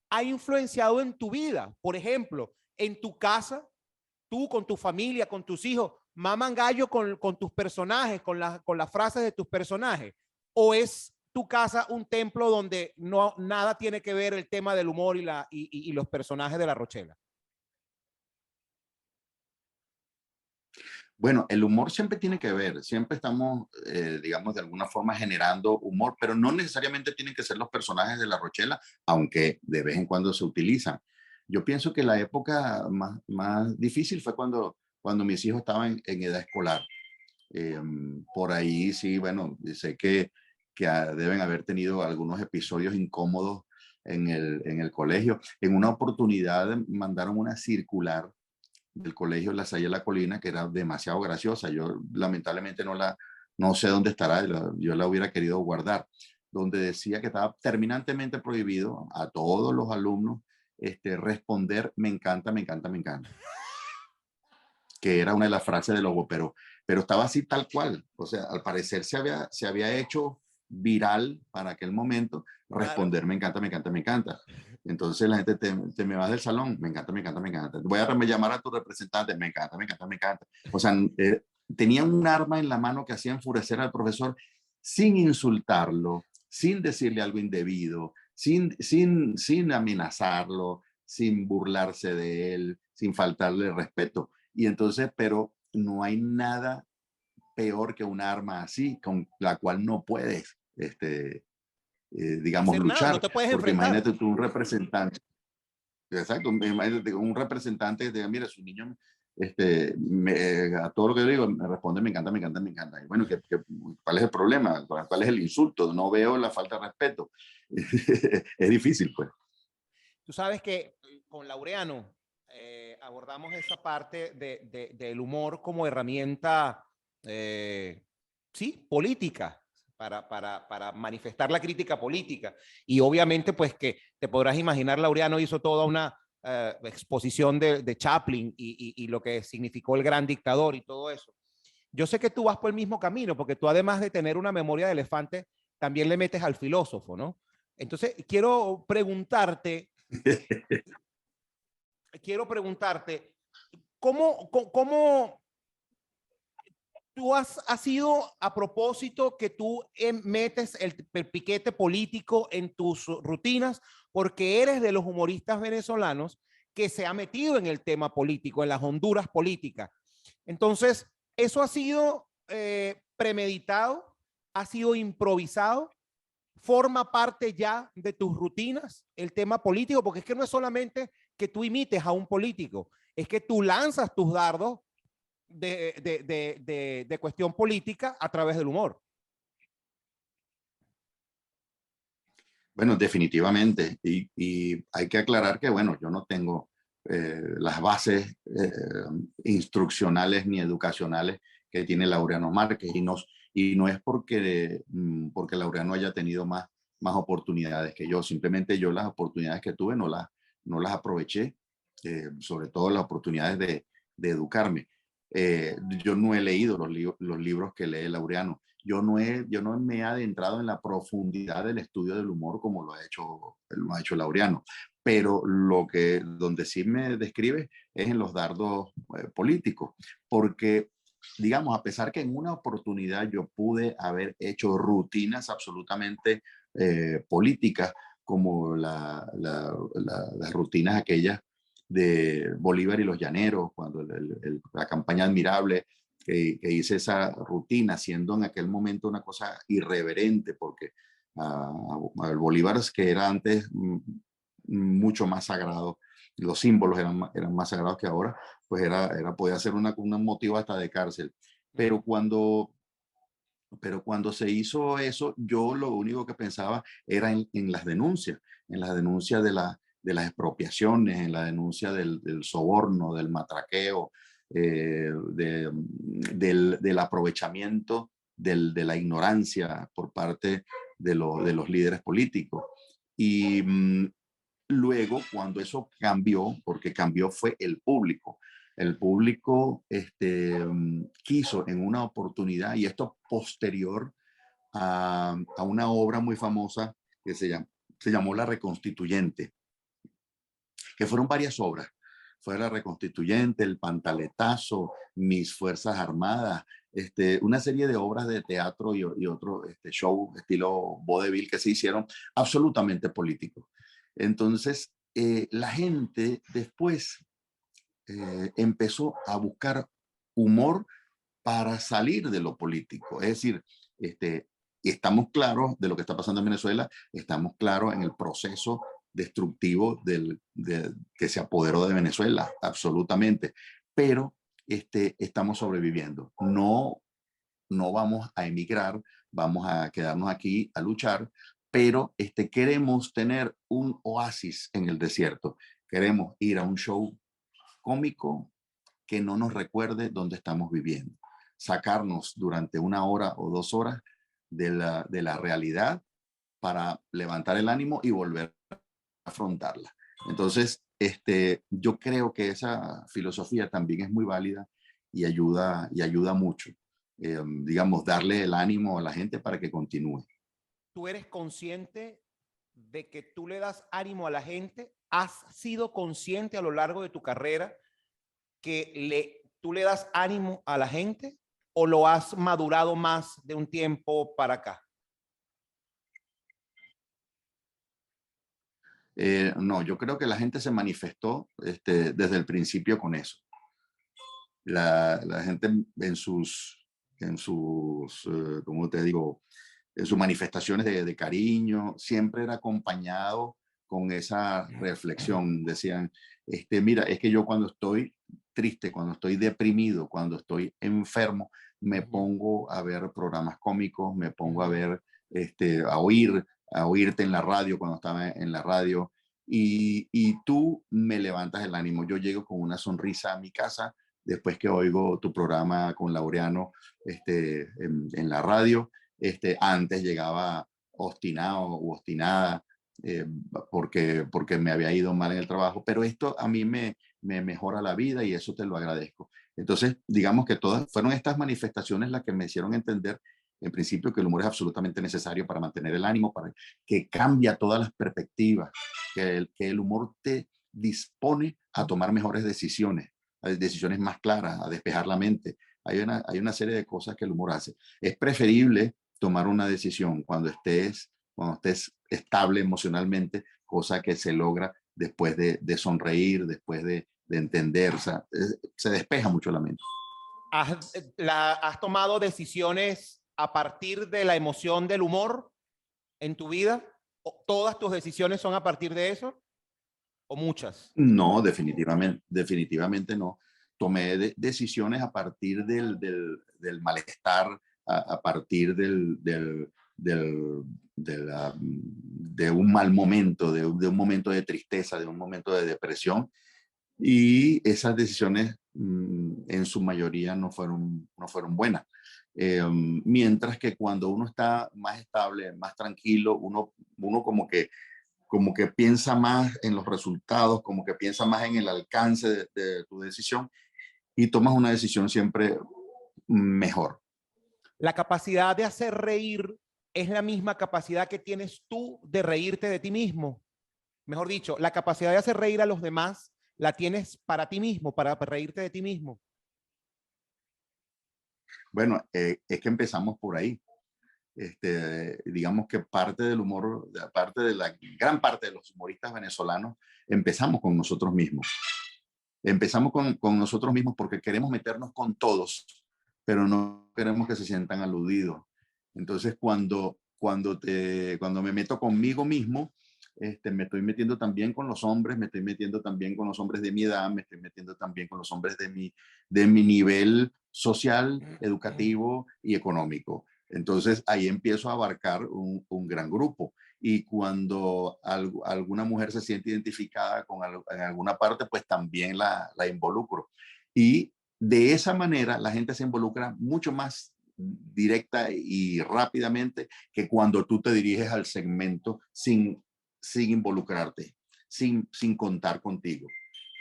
A: ha influenciado en tu vida? Por ejemplo, en tu casa, tú con tu familia, con tus hijos, maman gallo con tus personajes, con las frases de tus personajes, o es tu casa un templo donde no nada tiene que ver el tema del humor y los personajes de La Rochela.
B: Bueno, el humor siempre tiene que ver, siempre estamos, digamos, de alguna forma generando humor, pero no necesariamente tienen que ser los personajes de La Rochela, aunque de vez en cuando se utilizan. Yo pienso que la época más difícil fue cuando mis hijos estaban en edad escolar. Por ahí sí, bueno, sé que deben haber tenido algunos episodios incómodos en el colegio. En una oportunidad mandaron una circular del colegio La Salle de la Colina, que era demasiado graciosa. Yo lamentablemente no sé dónde estará, yo la hubiera querido guardar, donde decía que estaba terminantemente prohibido a todos los alumnos responder me encanta, me encanta, me encanta, que era una de las frases de logo, pero estaba así tal cual. O sea, al parecer se había hecho viral para aquel momento
A: Claro.
B: responder me encanta, me encanta, me encanta. Entonces la gente te me vas del salón, me encanta, me encanta, me encanta. Voy a llamar a tu representante, me encanta, me encanta, me encanta. O sea, tenían un arma en la mano que hacía enfurecer al profesor sin insultarlo, sin decirle algo indebido, sin amenazarlo, sin burlarse de él, sin faltarle respeto. Y entonces, pero no hay nada peor que un arma así con la cual no puedes, digamos,
A: Hacer nada, no
B: luchar.
A: te puedes
B: Porque
A: enfrentar.
B: imagínate tú un representante, exacto, imagínate un representante que te diga, mira, su niño, a todo lo que yo digo, me responde, me encanta, me encanta, me encanta. Y bueno, ¿cuál es el problema? ¿Cuál es el insulto? No veo la falta de respeto. Es difícil, pues.
A: Tú sabes que con Laureano abordamos esa parte del humor como herramienta, sí, política, para manifestar la crítica política. Y obviamente, pues que te podrás imaginar, Laureano hizo toda una exposición de Chaplin y lo que significó el gran dictador y todo eso. Yo sé que tú vas por el mismo camino, porque tú además de tener una memoria de elefante, también le metes al filósofo, ¿no? Entonces, quiero preguntarte, ¿cómo tú has sido a propósito que tú metes el piquete político en tus rutinas porque eres de los humoristas venezolanos que se ha metido en el tema político, en las Honduras políticas? Entonces, ¿eso ha sido premeditado? ¿Ha sido improvisado? ¿Forma parte ya de tus rutinas el tema político? Porque es que no es solamente que tú imites a un político, es que tú lanzas tus dardos de cuestión política a través del humor.
B: Bueno, definitivamente. Y hay que aclarar que, bueno, yo no tengo las bases instruccionales ni educacionales que tiene Laureano Márquez. Y no es porque Laureano haya tenido más oportunidades que yo. Simplemente yo las oportunidades que tuve no las aproveché, sobre todo las oportunidades de educarme. Yo no he leído los libros que lee Laureano. Yo no me he adentrado en la profundidad del estudio del humor como lo ha hecho Laureano, pero donde sí me describe es en los dardos políticos, porque, digamos, a pesar que en una oportunidad yo pude haber hecho rutinas absolutamente políticas, como las rutinas aquellas de Bolívar y los Llaneros, cuando la campaña admirable, que hice esa rutina, siendo en aquel momento una cosa irreverente, porque el Bolívar, que era antes mucho más sagrado, los símbolos eran más sagrados que ahora, pues podía ser un motivo hasta de cárcel. Pero cuando se hizo eso, yo lo único que pensaba era en las denuncias de las expropiaciones, en la denuncia del soborno, del matraqueo, del aprovechamiento de la ignorancia por parte de los líderes políticos. Y luego, cuando eso cambió, porque cambió fue el público. El público quiso en una oportunidad, y esto posterior a una obra muy famosa que se llamó La Reconstituyente, que fueron varias obras. Fue La Reconstituyente, El Pantaletazo, Mis Fuerzas Armadas, una serie de obras de teatro y otro show estilo vodevil que se hicieron absolutamente políticos. Entonces, la gente después empezó a buscar humor para salir de lo político. Es decir, estamos claros de lo que está pasando en Venezuela, estamos claros en el proceso destructivo que se apoderó de Venezuela, absolutamente. Pero estamos sobreviviendo. No vamos a emigrar, vamos a quedarnos aquí a luchar, pero queremos tener un oasis en el desierto. Queremos ir a un show cómico que no nos recuerde dónde estamos viviendo. Sacarnos durante 1 hora o 2 horas de la realidad para levantar el ánimo y volver a afrontarla. Entonces, yo creo que esa filosofía también es muy válida y ayuda mucho. Digamos, darle el ánimo a la gente para que continúe.
A: ¿Tú eres consciente de que tú le das ánimo a la gente? ¿Has sido consciente a lo largo de tu carrera que tú le das ánimo a la gente o lo has madurado más de un tiempo para acá?
B: No, yo creo que la gente se manifestó desde el principio con eso. La gente ¿cómo te digo? En sus manifestaciones de cariño, siempre era acompañado con esa reflexión. Decían, mira, es que yo cuando estoy triste, cuando estoy deprimido, cuando estoy enfermo, me pongo a ver programas cómicos, me pongo a ver, a oírte en la radio cuando estaba en la radio, y tú me levantas el ánimo. Yo llego con una sonrisa a mi casa después que oigo tu programa con Laureano en la radio. Antes llegaba obstinado u obstinada eh, porque me había ido mal en el trabajo, pero esto a mí me mejora la vida y eso te lo agradezco. Entonces, digamos que todas fueron estas manifestaciones las que me hicieron entender en principio que el humor es absolutamente necesario para mantener el ánimo, para que cambia todas las perspectivas, que el humor te dispone a tomar mejores decisiones, a decisiones más claras, a despejar la mente. Hay una serie de cosas que el humor hace. Es preferible tomar una decisión cuando estés estable emocionalmente, cosa que se logra después de sonreír, después de entender, o sea, se despeja mucho la mente.
A: ¿Has tomado decisiones a partir de la emoción del humor en tu vida? ¿O todas tus decisiones son a partir de eso? ¿O muchas?
B: No, definitivamente no. Tomé decisiones a partir del malestar, a partir de un mal momento, de un momento de tristeza, de un momento de depresión. Y esas decisiones en su mayoría no fueron buenas. Mientras que cuando uno está más estable, más tranquilo, uno como que piensa más en los resultados, como que piensa más en el alcance de tu decisión y tomas una decisión siempre mejor.
A: La capacidad de hacer reír es la misma capacidad que tienes tú de reírte de ti mismo. Mejor dicho, la capacidad de hacer reír a los demás la tienes para ti mismo, para reírte de ti mismo.
B: Bueno, es que empezamos por ahí. Digamos que parte del humor, parte de la gran parte de los humoristas venezolanos, empezamos con nosotros mismos. Empezamos con nosotros mismos porque queremos meternos con todos, pero no queremos que se sientan aludidos. Entonces, cuando me meto conmigo mismo, me estoy metiendo también con los hombres, me estoy metiendo también con los hombres de mi edad, me estoy metiendo también con los hombres de mi nivel social, educativo y económico. Entonces, ahí empiezo a abarcar un gran grupo. Y cuando alguna mujer se siente identificada en alguna parte, pues también la involucro. Y de esa manera la gente se involucra mucho más directa y rápidamente que cuando tú te diriges al segmento sin involucrarte, sin contar contigo.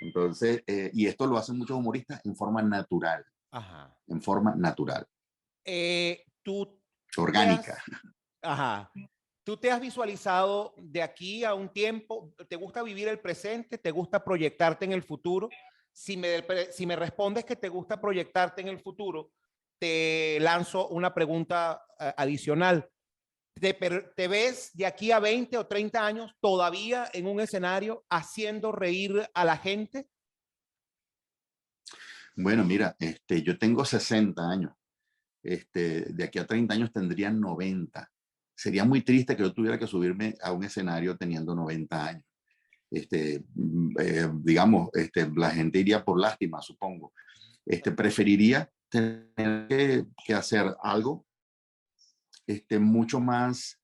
B: Entonces, y esto lo hacen muchos humoristas en forma natural.
A: Ajá.
B: En forma natural.
A: Tú
B: Orgánica.
A: Ajá. ¿Tú te has visualizado de aquí a un tiempo? ¿Te gusta vivir el presente? ¿Te gusta proyectarte en el futuro? Si me respondes que te gusta proyectarte en el futuro, te lanzo una pregunta adicional. ¿Te ves de aquí a 20 o 30 años todavía en un escenario haciendo reír a la gente?
B: Bueno, mira, yo tengo 60 años. De aquí a 30 años tendría 90. Sería muy triste que yo tuviera que subirme a un escenario teniendo 90 años. Digamos, la gente iría por lástima, supongo. Preferiría tener que hacer algo mucho más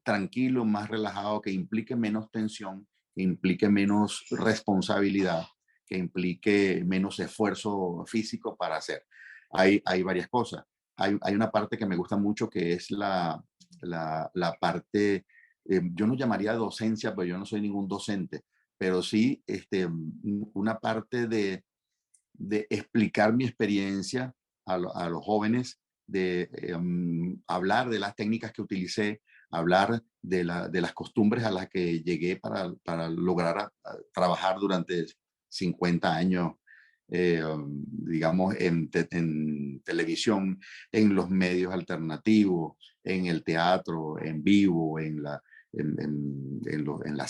B: tranquilo, más relajado, que implique menos tensión, que implique menos responsabilidad, que implique menos esfuerzo físico para hacer. Hay varias cosas. Hay una parte que me gusta mucho que es la parte, yo no llamaría docencia, pero yo no soy ningún docente, pero sí una parte de explicar mi experiencia a los jóvenes, de hablar de las técnicas que utilicé, hablar de las costumbres a las que llegué para lograr trabajar durante 50 años, digamos, en televisión, en los medios alternativos, en el teatro, en vivo, en las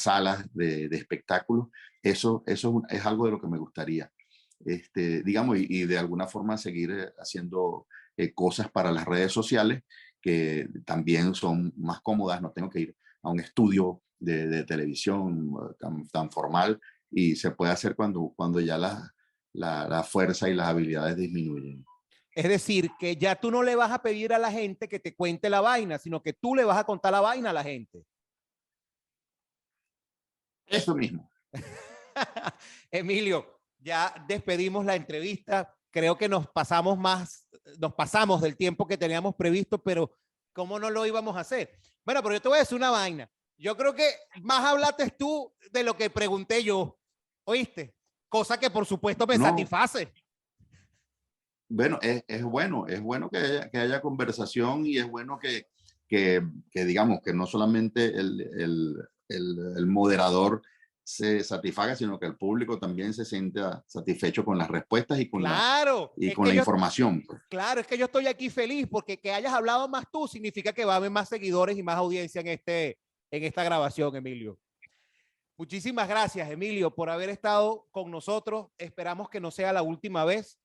B: salas de espectáculos. Eso es algo de lo que me gustaría. Digamos, y de alguna forma seguir haciendo cosas para las redes sociales que también son más cómodas, no tengo que ir a un estudio de televisión tan formal y se puede hacer cuando ya la fuerza y las habilidades disminuyen.
A: Es decir, que ya tú no le vas a pedir a la gente que te cuente la vaina, sino que tú le vas a contar la vaina a la gente.
B: Eso mismo.
A: Emilio, ya despedimos la entrevista. Creo que nos pasamos del tiempo que teníamos previsto, pero ¿cómo no lo íbamos a hacer? Bueno, pero yo te voy a decir una vaina. Yo creo que más hablaste tú de lo que pregunté yo, ¿oíste? Cosa que por supuesto me satisface.
B: Bueno, es bueno que haya conversación y es bueno que digamos que no solamente el moderador se satisfaga, sino que el público también se sienta satisfecho con las respuestas y con
A: Claro,
B: la información.
A: Claro, es que yo estoy aquí feliz porque que hayas hablado más tú significa que va a haber más seguidores y más audiencia en esta grabación, Emilio. Muchísimas gracias, Emilio, por haber estado con nosotros. Esperamos que no sea la última vez.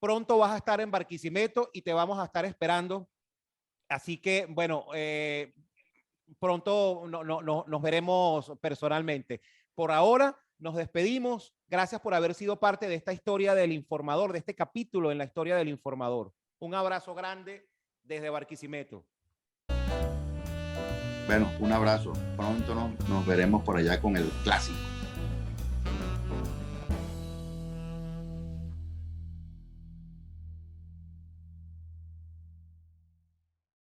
A: Pronto vas a estar en Barquisimeto y te vamos a estar esperando. Así que, bueno, pronto nos veremos personalmente. Por ahora, nos despedimos. Gracias por haber sido parte de esta historia del informador, de este capítulo en la historia del informador. Un abrazo grande desde Barquisimeto.
B: Bueno, un abrazo. Pronto nos veremos por allá con el clásico.